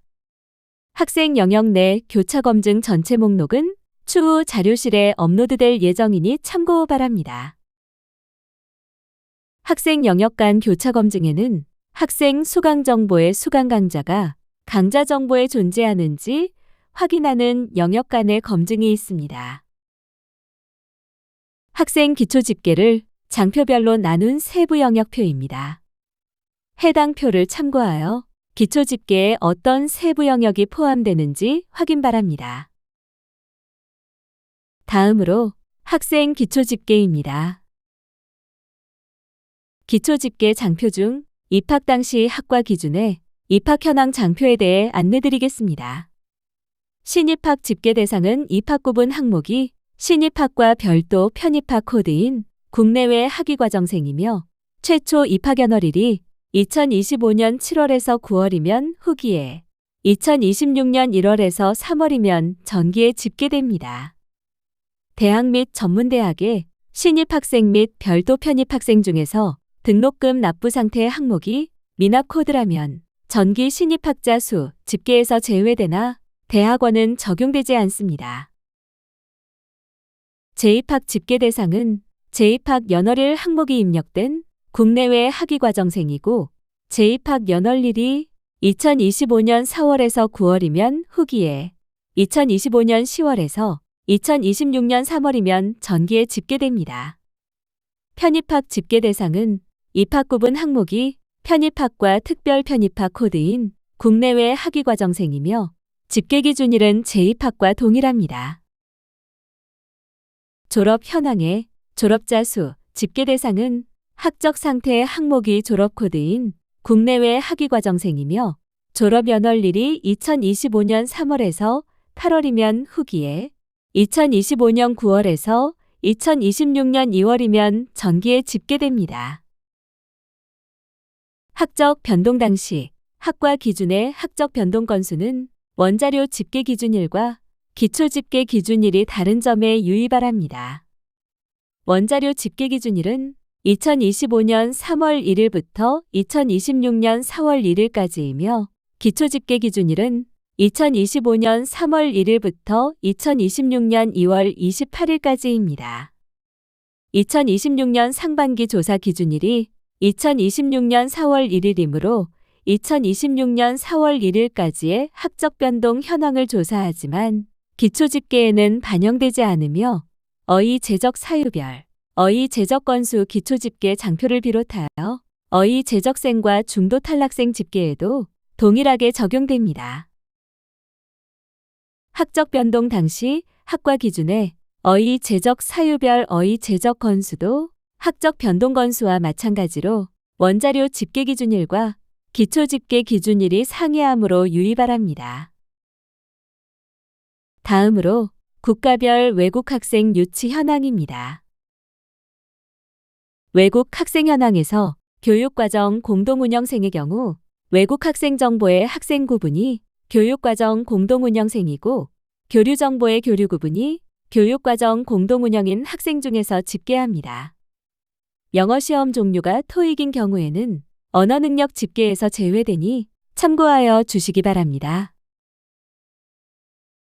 학생 영역 내 교차 검증 전체 목록은 추후 자료실에 업로드될 예정이니 참고 바랍니다. 학생 영역 간 교차 검증에는 학생 수강 정보의 수강 강좌가 강좌 정보에 존재하는지 확인하는 영역 간의 검증이 있습니다. 학생 기초 집계를 장표별로 나눈 세부 영역표입니다. 해당 표를 참고하여 기초 집계에 어떤 세부 영역이 포함되는지 확인 바랍니다. 다음으로 학생 기초 집계입니다. 기초 집계 장표 중 입학 당시 학과 기준의 입학 현황 장표에 대해 안내드리겠습니다. 신입학 집계 대상은 입학 구분 항목이 신입학과 별도 편입학 코드인 국내외 학위과정생이며 최초 입학 연월일이 2025년 7월에서 9월이면 후기에 2026년 1월에서 3월이면 전기에 집계됩니다. 대학 및 전문대학의 신입학생 및 별도 편입학생 중에서 등록금 납부 상태 항목이 미납 코드라면 전기 신입학자 수 집계에서 제외되나 대학원은 적용되지 않습니다. 재입학 집계 대상은 재입학 연월일 항목이 입력된 국내외 학위과정생이고 재입학 연월일이 2025년 4월에서 9월이면 후기에 2025년 10월에서 2026년 3월이면 전기에 집계됩니다. 편입학 집계 대상은 입학 구분 항목이 편입학과 특별 편입학 코드인 국내외 학위과정생이며 집계 기준일은 재입학과 동일합니다. 졸업 현황의 졸업자 수 집계 대상은 학적 상태 항목이 졸업 코드인 국내외 학위과정생이며 졸업 연월일이 2025년 3월에서 8월이면 후기에 2025년 9월에서 2026년 2월이면 전기에 집계됩니다. 학적 변동 당시 학과 기준의 학적 변동 건수는 원자료 집계 기준일과 기초 집계 기준일이 다른 점에 유의 바랍니다. 원자료 집계 기준일은 2025년 3월 1일부터 2026년 4월 1일까지이며 기초 집계 기준일은 2025년 3월 1일부터 2026년 2월 28일까지입니다. 2026년 상반기 조사 기준일이 2026년 4월 1일이므로 2026년 4월 1일까지의 학적 변동 현황을 조사하지만 기초 집계에는 반영되지 않으며 어의 제적 사유별, 어의 제적 건수 기초 집계 장표를 비롯하여 어의 제적생과 중도 탈락생 집계에도 동일하게 적용됩니다. 학적 변동 당시 학과 기준의 어의 제적 사유별 어의 제적 건수도 학적 변동 건수와 마찬가지로 원자료 집계 기준일과 기초 집계 기준일이 상이하므로 유의 바랍니다. 다음으로 국가별 외국 학생 유치 현황입니다. 외국 학생 현황에서 교육과정 공동운영생의 경우 외국 학생 정보의 학생 구분이 교육과정 공동운영생이고 교류 정보의 교류 구분이 교육과정 공동운영인 학생 중에서 집계합니다. 영어 시험 종류가 토익인 경우에는 언어 능력 집계에서 제외되니 참고하여 주시기 바랍니다.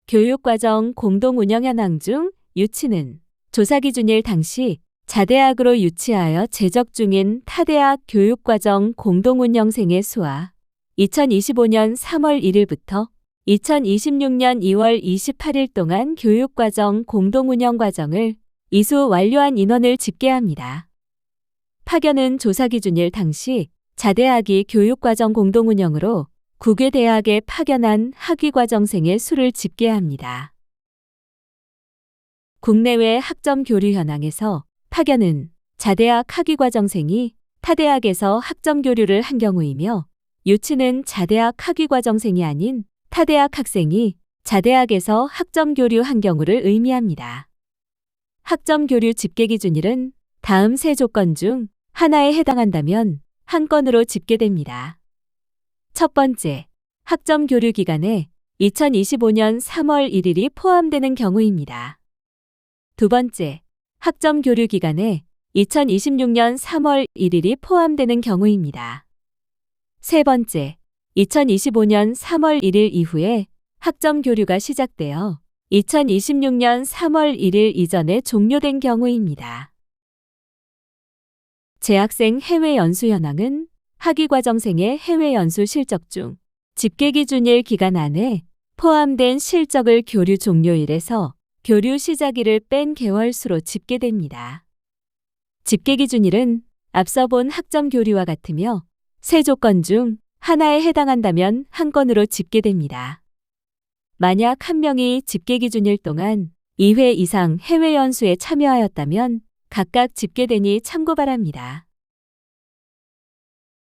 교육과정 공동운영 현황 중 유치는 조사 기준일 당시 자대학으로 유치하여 재적 중인 타대학 교육과정 공동운영생의 수와 2025년 3월 1일부터 2026년 2월 28일 동안 교육과정 공동운영 과정을 이수 완료한 인원을 집계합니다. 파견은 조사 기준일 당시 자대학이 교육과정 공동운영으로 국외 대학에 파견한 학위과정생의 수를 집계합니다. 국내외 학점 교류 현황에서 파견은 자대학 학위과정생이 타대학에서 학점 교류를 한 경우이며 유치는 자대학 학위과정생이 아닌 타대학 학생이 자대학에서 학점 교류한 경우를 의미합니다. 학점 교류 집계 기준일은 다음 세 조건 중 하나에 해당한다면 한 건으로 집계됩니다. 첫 번째, 학점 교류 기간에 2025년 3월 1일이 포함되는 경우입니다. 두 번째, 학점 교류 기간에 2026년 3월 1일이 포함되는 경우입니다. 세 번째, 2025년 3월 1일 이후에 학점 교류가 시작되어 2026년 3월 1일 이전에 종료된 경우입니다. 재학생 해외 연수 현황은 학위과정생의 해외 연수 실적 중 집계 기준일 기간 안에 포함된 실적을 교류 종료일에서 교류 시작일을 뺀 개월수로 집계됩니다. 집계 기준일은 앞서 본 학점 교류와 같으며 세 조건 중 하나에 해당한다면 한 건으로 집계됩니다. 만약 한 명이 집계 기준일 동안 2회 이상 해외 연수에 참여하였다면 각각 집계되니 참고 바랍니다.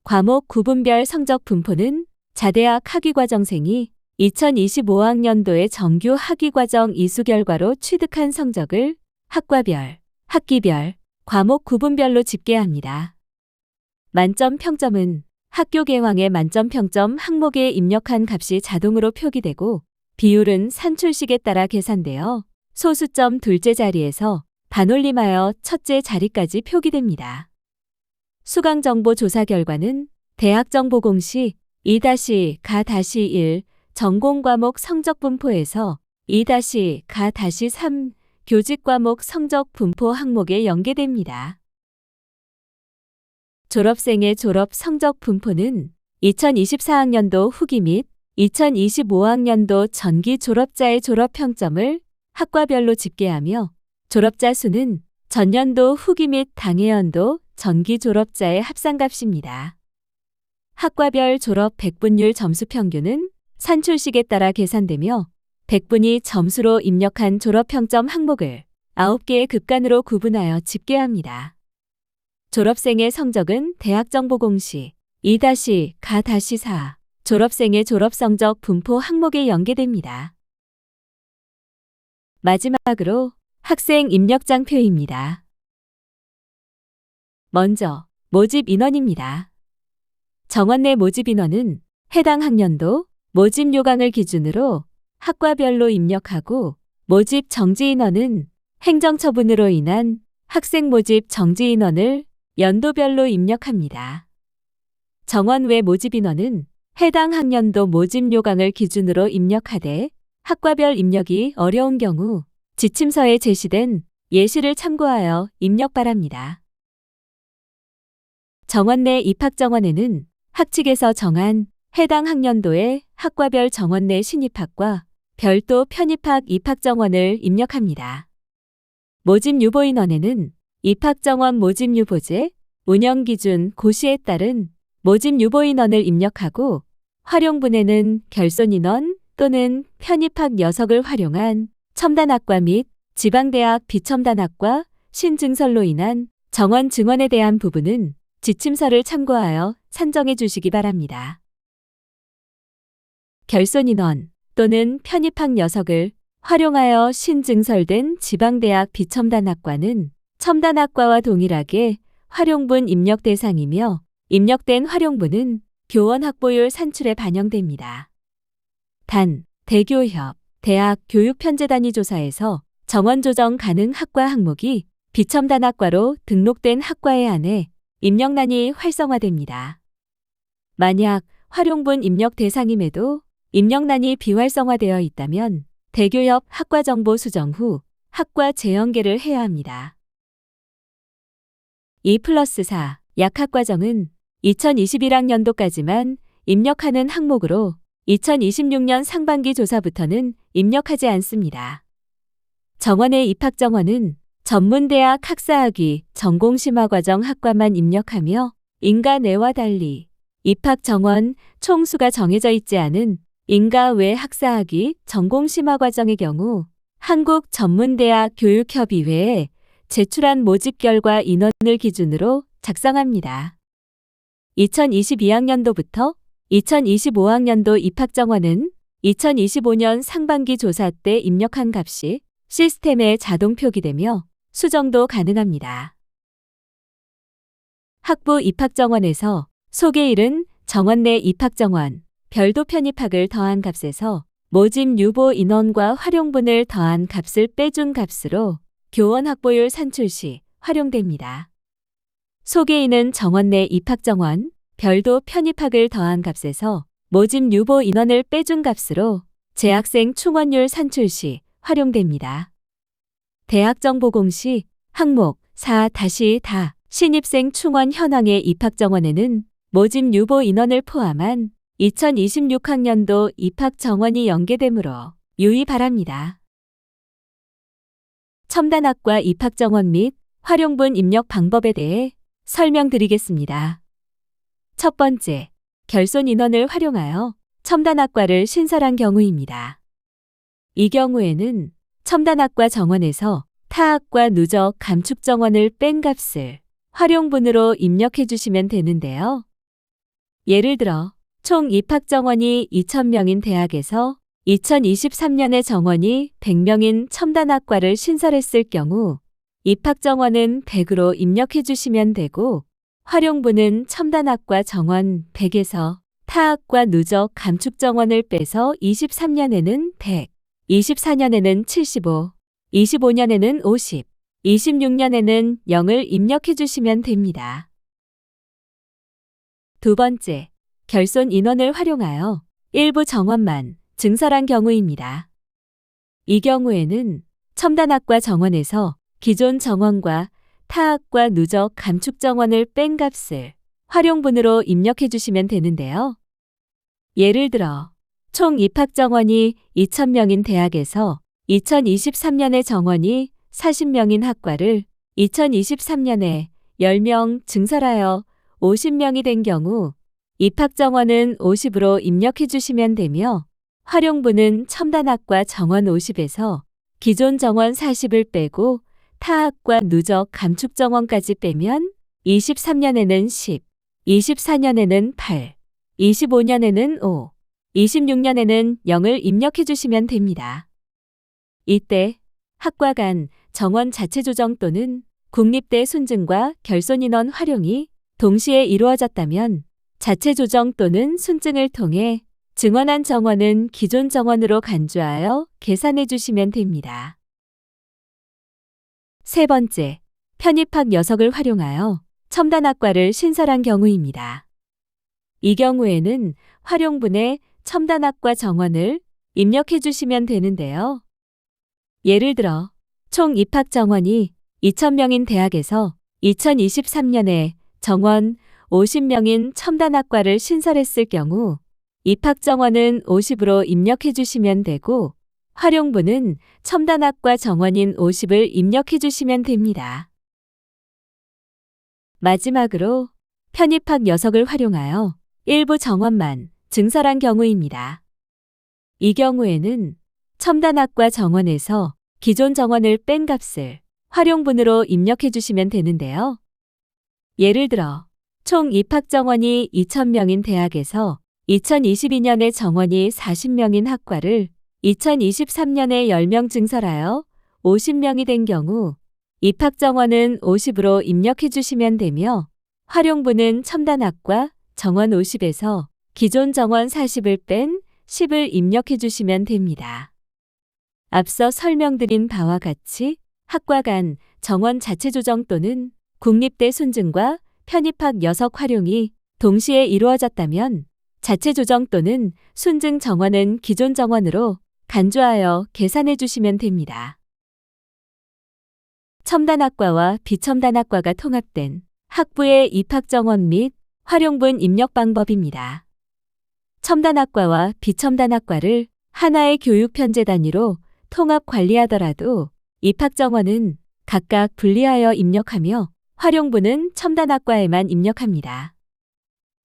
과목 구분별 성적 분포는 자대학 학위과정생이 2025학년도의 정규 학위과정 이수 결과로 취득한 성적을 학과별, 학기별, 과목 구분별로 집계합니다. 만점 평점은 학교 개황의 만점 평점 항목에 입력한 값이 자동으로 표기되고 비율은 산출식에 따라 계산되어 소수점 둘째 자리에서 반올림하여 첫째 자리까지 표기됩니다. 수강정보 조사 결과는 대학정보공시 2-가-1 전공과목 성적 분포에서 2-가-3 교직과목 성적 분포 항목에 연계됩니다. 졸업생의 졸업 성적 분포는 2024학년도 후기 및 2025학년도 전기 졸업자의 졸업 평점을 학과별로 집계하며 졸업자 수는 전년도 후기 및 당해연도 전기 졸업자의 합산값입니다. 학과별 졸업 100분율 점수 평균은 산출식에 따라 계산되며 100분이 점수로 입력한 졸업평점 항목을 9개의 급간으로 구분하여 집계합니다. 졸업생의 성적은 대학정보공시 2-가-4 졸업생의 졸업성적 분포 항목에 연계됩니다. 마지막으로 학생 입력장표입니다. 먼저 모집 인원입니다. 정원 내 모집 인원은 해당 학년도 모집 요강을 기준으로 학과별로 입력하고 모집 정지 인원은 행정처분으로 인한 학생 모집 정지 인원을 연도별로 입력합니다. 정원 외 모집 인원은 해당 학년도 모집 요강을 기준으로 입력하되 학과별 입력이 어려운 경우 지침서에 제시된 예시를 참고하여 입력 바랍니다. 정원 내 입학 정원에는 학칙에서 정한 해당 학년도의 학과별 정원 내 신입학과 별도 편입학 입학정원을 입력합니다. 모집 유보 인원에는 입학정원 모집 유보제, 운영기준 고시에 따른 모집 유보 인원을 입력하고 활용분에는 결손 인원 또는 편입학 녀석을 활용한 첨단학과 및 지방대학 비첨단학과 신증설로 인한 정원 증원에 대한 부분은 지침서를 참고하여 산정해 주시기 바랍니다. 결손 인원 또는 편입학 녀석을 활용하여 신증설된 지방대학 비첨단학과는 첨단학과와 동일하게 활용분 입력 대상이며 입력된 활용분은 교원 확보율 산출에 반영됩니다. 단, 대교협, 대학 교육편제단위 조사에서 정원 조정 가능 학과 항목이 비첨단학과로 등록된 학과에 한해 입력란이 활성화됩니다. 만약 활용분 입력 대상임에도 입력란이 비활성화되어 있다면 대교협 학과정보 수정 후 학과 재연계를 해야 합니다. 2+4 약학과정은 2021학년도까지만 입력하는 항목으로 2026년 상반기 조사부터는 입력하지 않습니다. 정원의 입학정원은 전문대학 학사학위 전공심화과정 학과만 입력하며 인가내와 달리 입학정원 총수가 정해져 있지 않은 인가외 학사학위 전공심화과정의 경우 한국전문대학 교육협의회에 제출한 모집 결과 인원을 기준으로 작성합니다. 2022학년도부터 2025학년도 입학정원은 2025년 상반기 조사 때 입력한 값이 시스템에 자동 표기되며 수정도 가능합니다. 학부 입학정원에서 소개일은 정원 내 입학정원, 별도 편입학을 더한 값에서 모집 유보 인원과 활용분을 더한 값을 빼준 값으로 교원 확보율 산출 시 활용됩니다. 소개인은 정원 내 입학정원, 별도 편입학을 더한 값에서 모집 유보 인원을 빼준 값으로 재학생 충원율 산출 시 활용됩니다. 대학정보공시 항목 4-다 신입생 충원 현황의 입학정원에는 모집 유보 인원을 포함한 2026학년도 입학정원이 연계되므로 유의 바랍니다. 첨단학과 입학정원 및 활용분 입력 방법에 대해 설명드리겠습니다. 첫 번째, 결손 인원을 활용하여 첨단학과를 신설한 경우입니다. 이 경우에는 첨단학과 정원에서 타학과 누적 감축 정원을 뺀 값을 활용분으로 입력해 주시면 되는데요. 예를 들어 총 입학 정원이 2,000명인 대학에서 2023년에 정원이 100명인 첨단학과를 신설했을 경우 입학 정원은 100으로 입력해 주시면 되고 활용분은 첨단학과 정원 100에서 타학과 누적 감축 정원을 빼서 23년에는 100, 24년에는 75, 25년에는 50, 26년에는 0을 입력해 주시면 됩니다. 두 번째, 결손 인원을 활용하여 일부 정원만 증설한 경우입니다. 이 경우에는 첨단학과 정원에서 기존 정원과 타학과 누적 감축 정원을 뺀 값을 활용분으로 입력해 주시면 되는데요. 예를 들어 총 입학 정원이 2,000명인 대학에서 2023년에 정원이 40명인 학과를 2023년에 10명 증설하여 50명이 된 경우 입학 정원은 50으로 입력해 주시면 되며 활용분은 첨단학과 정원 50에서 기존 정원 40을 빼고 타학과 누적 감축 정원까지 빼면 23년에는 10, 24년에는 8, 25년에는 5, 26년에는 0을 입력해 주시면 됩니다. 이때 학과 간 정원 자체 조정 또는 국립대 순증과 결손 인원 활용이 동시에 이루어졌다면 자체 조정 또는 순증을 통해 증원한 정원은 기존 정원으로 간주하여 계산해 주시면 됩니다. 세 번째, 편입학 녀석을 활용하여 첨단학과를 신설한 경우입니다. 이 경우에는 활용분에 첨단학과 정원을 입력해 주시면 되는데요. 예를 들어 총 입학 정원이 2,000명인 대학에서 2023년에 정원 50명인 첨단학과를 신설했을 경우 입학 정원은 50으로 입력해 주시면 되고 활용부는 첨단학과 정원인 50을 입력해 주시면 됩니다. 마지막으로 편입학 녀석을 활용하여 일부 정원만 증설한 경우입니다. 이 경우에는 첨단학과 정원에서 기존 정원을 뺀 값을 활용분으로 입력해 주시면 되는데요. 예를 들어 총 입학 정원이 2,000명인 대학에서 2022년에 정원이 40명인 학과를 2023년에 10명 증설하여 50명이 된 경우 입학 정원은 50으로 입력해 주시면 되며 활용분은 첨단학과 정원 50에서 기존 정원 40을 뺀 10을 입력해 주시면 됩니다. 앞서 설명드린 바와 같이 학과 간 정원 자체 조정 또는 국립대 순증과 편입학 녀석 활용이 동시에 이루어졌다면 자체 조정 또는 순증 정원은 기존 정원으로 간주하여 계산해 주시면 됩니다. 첨단학과와 비첨단학과가 통합된 학부의 입학 정원 및 활용분 입력 방법입니다. 첨단학과와 비첨단학과를 하나의 교육 편제 단위로 통합 관리하더라도 입학 정원은 각각 분리하여 입력하며 활용분은 첨단학과에만 입력합니다.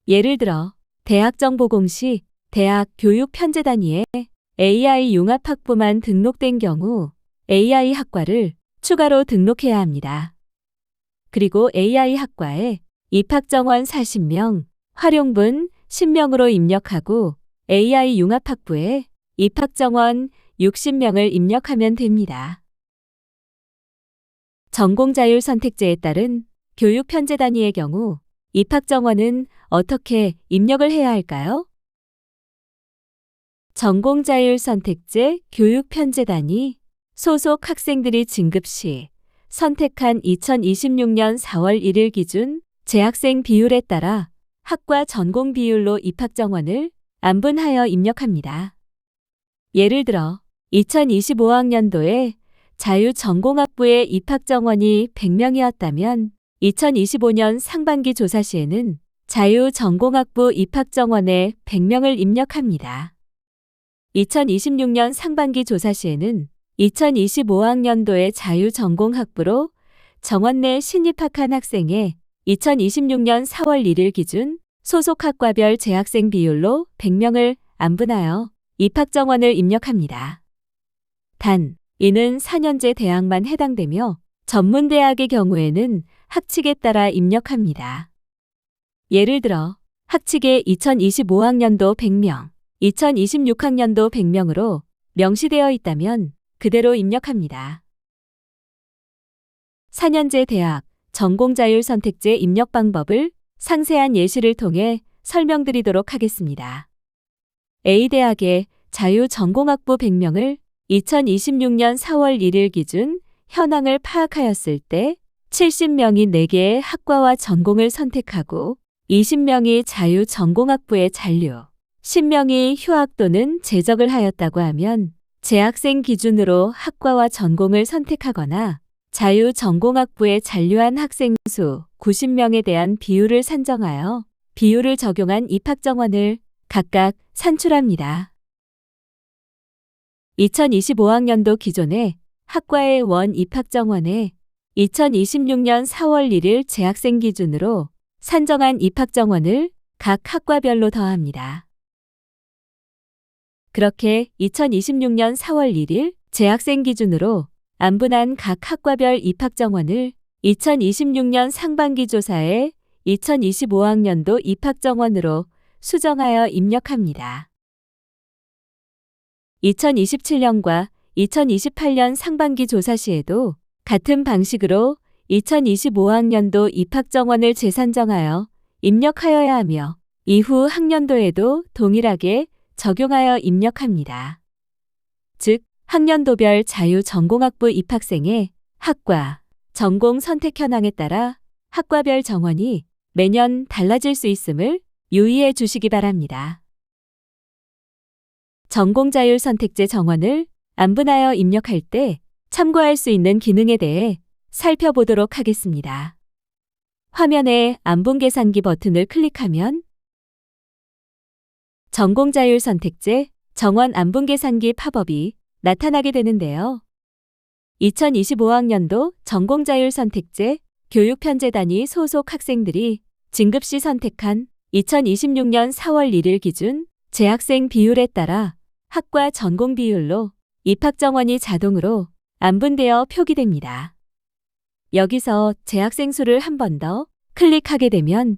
예를 들어 대학정보공시 대학 교육 편제 단위에 AI 융합학부만 등록된 경우 AI 학과를 추가로 등록해야 합니다. 그리고 AI 학과에 입학 정원 40명, 활용분 10명으로 입력하고 AI 융합학부에 입학 정원 60명을 입력하면 됩니다. 전공 자율 선택제에 따른 교육 편제 단위의 경우 입학 정원은 어떻게 입력을 해야 할까요? 전공 자율 선택제 교육 편제 단위 소속 학생들이 진급 시 선택한 2026년 4월 1일 기준 재학생 비율에 따라 학과 전공 비율로 입학 정원을 안분하여 입력합니다. 예를 들어 2025학년도에 자유전공학부의 입학 정원이 100명이었다면 2025년 상반기 조사 시에는 자유전공학부 입학 정원에 100명을 입력합니다. 2026년 상반기 조사 시에는 2025학년도의 자유전공학부로 정원 내 신입학한 학생의 2026년 4월 1일 기준 소속 학과별 재학생 비율로 100명을 안분하여 입학 정원을 입력합니다. 단, 이는 4년제 대학만 해당되며 전문대학의 경우에는 학칙에 따라 입력합니다. 예를 들어 학칙에 2025학년도 100명, 2026학년도 100명으로 명시되어 있다면 그대로 입력합니다. 4년제 대학 전공자율 선택제 입력 방법을 상세한 예시를 통해 설명드리도록 하겠습니다. A대학의 자유전공학부 100명을 2026년 4월 1일 기준 현황을 파악하였을 때 70명이 4개의 학과와 전공을 선택하고 20명이 자유전공학부에 잔류, 10명이 휴학 또는 재적을 하였다고 하면 재학생 기준으로 학과와 전공을 선택하거나 자유전공학부에 잔류한 학생 수 90명에 대한 비율을 산정하여 비율을 적용한 입학 정원을 각각 산출합니다. 2025학년도 기존의 학과의 원 입학 정원에 2026년 4월 1일 재학생 기준으로 산정한 입학 정원을 각 학과별로 더합니다. 그렇게 2026년 4월 1일 재학생 기준으로 안분한 각 학과별 입학 정원을 2026년 상반기 조사에 2025학년도 입학 정원으로 수정하여 입력합니다. 2027년과 2028년 상반기 조사 시에도 같은 방식으로 2025학년도 입학 정원을 재산정하여 입력하여야 하며 이후 학년도에도 동일하게 적용하여 입력합니다. 즉, 학년도별 자유전공학부 입학생의 학과, 전공 선택 현황에 따라 학과별 정원이 매년 달라질 수 있음을 유의해 주시기 바랍니다. 전공자율 선택제 정원을 안분하여 입력할 때 참고할 수 있는 기능에 대해 살펴보도록 하겠습니다. 화면에 안분 계산기 버튼을 클릭하면 전공자율 선택제 정원 안분 계산기 팝업이 나타나게 되는데요. 2025학년도 전공자율 선택제 교육편제단위 소속 학생들이 진급시 선택한 2026년 4월 1일 기준 재학생 비율에 따라 학과 전공 비율로 입학 정원이 자동으로 안분되어 표기됩니다. 여기서 재학생 수를 한 번 더 클릭하게 되면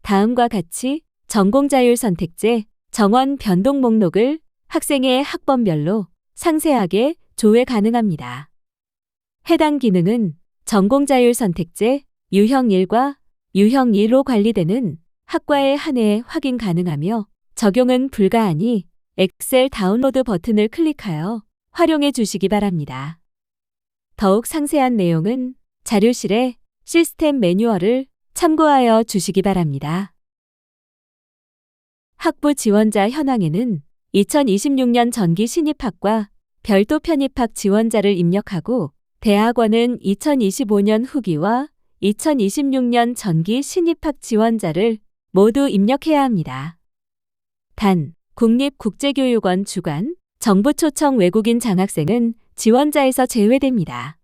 다음과 같이 전공자율 선택제 정원 변동 목록을 학생의 학번별로 상세하게 조회 가능합니다. 해당 기능은 전공자율 선택제 유형 1과 유형 2로 관리되는 학과에 한해 확인 가능하며 적용은 불가하니 엑셀 다운로드 버튼을 클릭하여 활용해 주시기 바랍니다. 더욱 상세한 내용은 자료실의 시스템 매뉴얼을 참고하여 주시기 바랍니다. 학부 지원자 현황에는 2026년 전기 신입학과 별도 편입학 지원자를 입력하고 대학원은 2025년 후기와 2026년 전기 신입학 지원자를 모두 입력해야 합니다. 단, 국립국제교육원 주관, 정부 초청 외국인 장학생은 지원자에서 제외됩니다.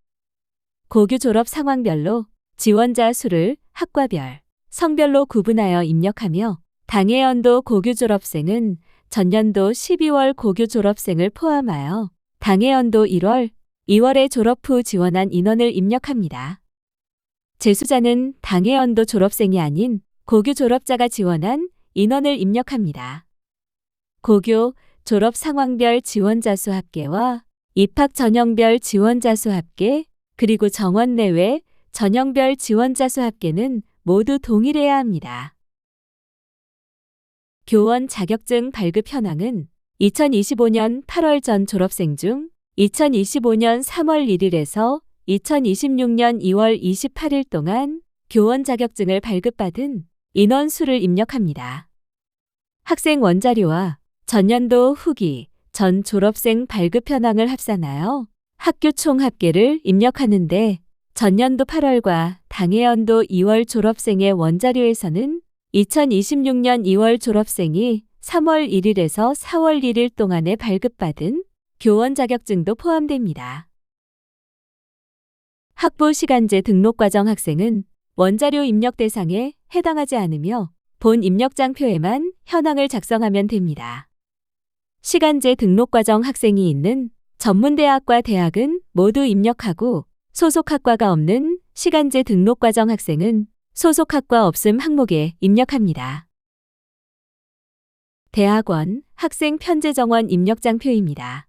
고교 졸업 상황별로 지원자 수를 학과별, 성별로 구분하여 입력하며 당해연도 고교 졸업생은 전년도 12월 고교 졸업생을 포함하여 당해연도 1월, 2월에 졸업 후 지원한 인원을 입력합니다. 재수자는 당해연도 졸업생이 아닌 고교 졸업자가 지원한 인원을 입력합니다. 고교 졸업 상황별 지원자 수 합계와 입학 전형별 지원자 수 합계, 그리고 정원 내외 전형별 지원자 수 합계는 모두 동일해야 합니다. 교원 자격증 발급 현황은 2025년 8월 전 졸업생 중 2025년 3월 1일에서 2026년 2월 28일 동안 교원 자격증을 발급받은 인원 수를 입력합니다. 학생 원자료와 전년도 후기, 전 졸업생 발급 현황을 합산하여 학교 총 합계를 입력하는데 전년도 8월과 당해연도 2월 졸업생의 원자료에서는 2026년 2월 졸업생이 3월 1일에서 4월 1일 동안에 발급받은 교원 자격증도 포함됩니다. 학부 시간제 등록과정 학생은 원자료 입력 대상에 해당하지 않으며 본 입력장표에만 현황을 작성하면 됩니다. 시간제 등록과정 학생이 있는 전문대학과 대학은 모두 입력하고 소속 학과가 없는 시간제 등록과정 학생은 소속 학과 없음 항목에 입력합니다. 대학원 학생 편제 정원 입력장표입니다.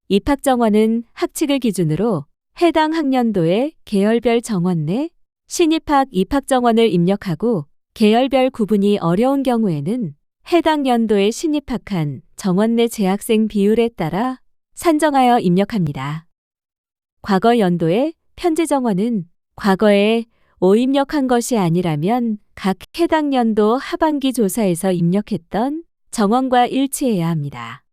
입학 정원은 학칙을 기준으로 해당 학년도의 계열별 정원 내 신입학 입학 정원을 입력하고 계열별 구분이 어려운 경우에는 해당 연도에 신입학한 정원 내 재학생 비율에 따라 산정하여 입력합니다. 과거 연도의 편제 정원은 과거에 오입력한 것이 아니라면 각 해당 연도 하반기 조사에서 입력했던 정원과 일치해야 합니다.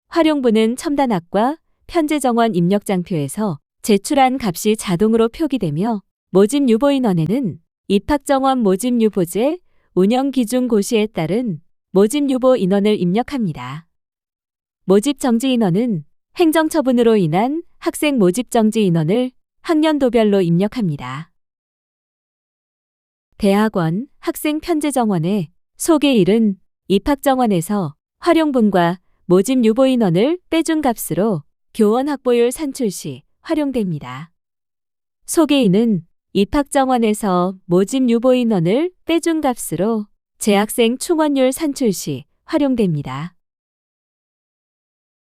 활용부는 첨단학과 편제 정원 입력장표에서 제출한 값이 자동으로 표기되며 모집 유보 인원에는 입학 정원 모집 유보제 운영 기준 고시에 따른 모집 유보 인원을 입력합니다. 모집 정지 인원은 행정처분으로 인한 학생 모집 정지 인원을 학년도별로 입력합니다. 대학원 학생 편제 정원의 소개일은 입학 정원에서 활용분과 모집 유보 인원을 빼준 값으로 교원 확보율 산출 시 활용됩니다. 소개인은 입학 정원에서 모집 유보 인원을 빼준 값으로 재학생 충원율 산출 시 활용됩니다.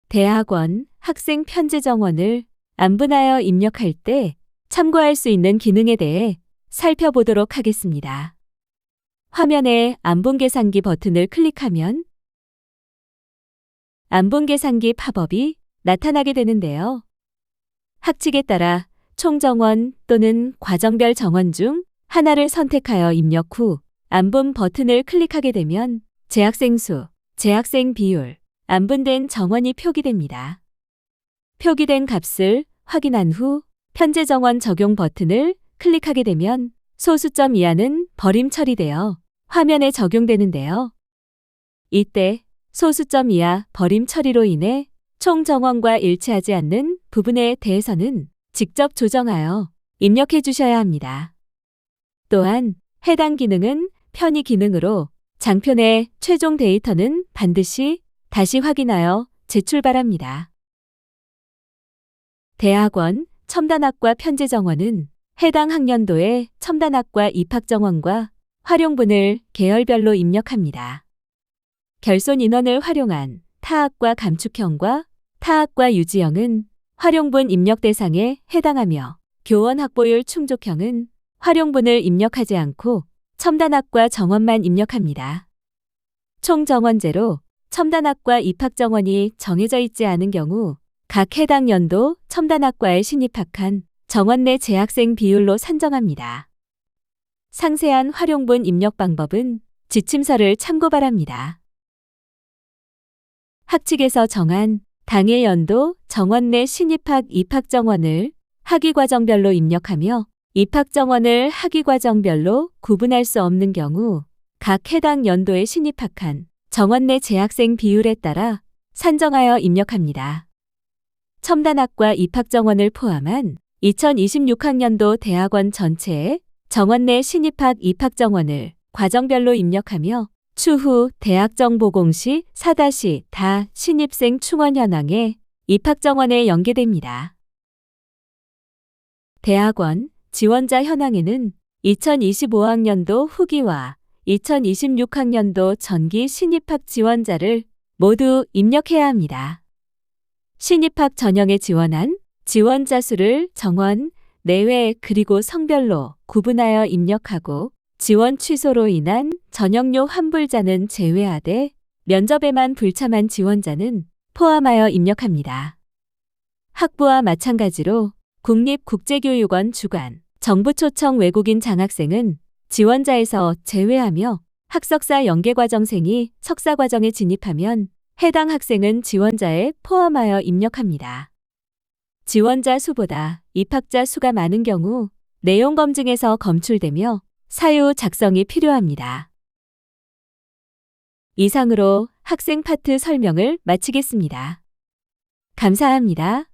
대학원 학생 편제 정원을 안분하여 입력할 때 참고할 수 있는 기능에 대해 살펴보도록 하겠습니다. 화면에 안분 계산기 버튼을 클릭하면 안분 계산기 팝업이 나타나게 되는데요. 학칙에 따라 총 정원 또는 과정별 정원 중 하나를 선택하여 입력 후 안분 버튼을 클릭하게 되면 재학생 수, 재학생 비율, 안분된 정원이 표기됩니다. 표기된 값을 확인한 후 편제 정원 적용 버튼을 클릭하게 되면 소수점 이하는 버림 처리되어 화면에 적용되는데요. 이때 소수점 이하 버림 처리로 인해 총 정원과 일치하지 않는 부분에 대해서는 직접 조정하여 입력해 주셔야 합니다. 또한 해당 기능은 편의 기능으로 장표 내 최종 데이터는 반드시 다시 확인하여 제출 바랍니다. 대학원 첨단학과 편제 정원은 해당 학년도의 첨단학과 입학 정원과 활용분을 계열별로 입력합니다. 결손 인원을 활용한 타학과 감축형과 타학과 유지형은 활용분 입력 대상에 해당하며 교원 확보율 충족형은 활용분을 입력하지 않고 첨단학과 정원만 입력합니다. 총 정원제로 첨단학과 입학 정원이 정해져 있지 않은 경우 각 해당 연도 첨단학과에 신입학한 정원 내 재학생 비율로 산정합니다. 상세한 활용분 입력 방법은 지침서를 참고 바랍니다. 학칙에서 정한 당일 연도 정원 내 신입학 입학 정원을 학위과정별로 입력하며 입학 정원을 학위과정별로 구분할 수 없는 경우 각 해당 연도에 신입학한 정원 내 재학생 비율에 따라 산정하여 입력합니다. 첨단학과 입학 정원을 포함한 2026학년도 대학원 전체의 정원 내 신입학 입학 정원을 과정별로 입력하며 추후 대학 정보 공시 4-다 신입생 충원 현황에 입학 정원에 연계됩니다. 대학원 지원자 현황에는 2025학년도 후기와 2026학년도 전기 신입학 지원자를 모두 입력해야 합니다. 신입학 전형에 지원한 지원자 수를 정원, 내외 그리고 성별로 구분하여 입력하고 지원 취소로 인한 전형료 환불자는 제외하되 면접에만 불참한 지원자는 포함하여 입력합니다. 학부와 마찬가지로 국립국제교육원 주관, 정부 초청 외국인 장학생은 지원자에서 제외하며 학석사 연계과정생이 석사과정에 진입하면 해당 학생은 지원자에 포함하여 입력합니다. 지원자 수보다 입학자 수가 많은 경우 내용 검증에서 검출되며 사유 작성이 필요합니다. 이상으로 학생 파트 설명을 마치겠습니다. 감사합니다.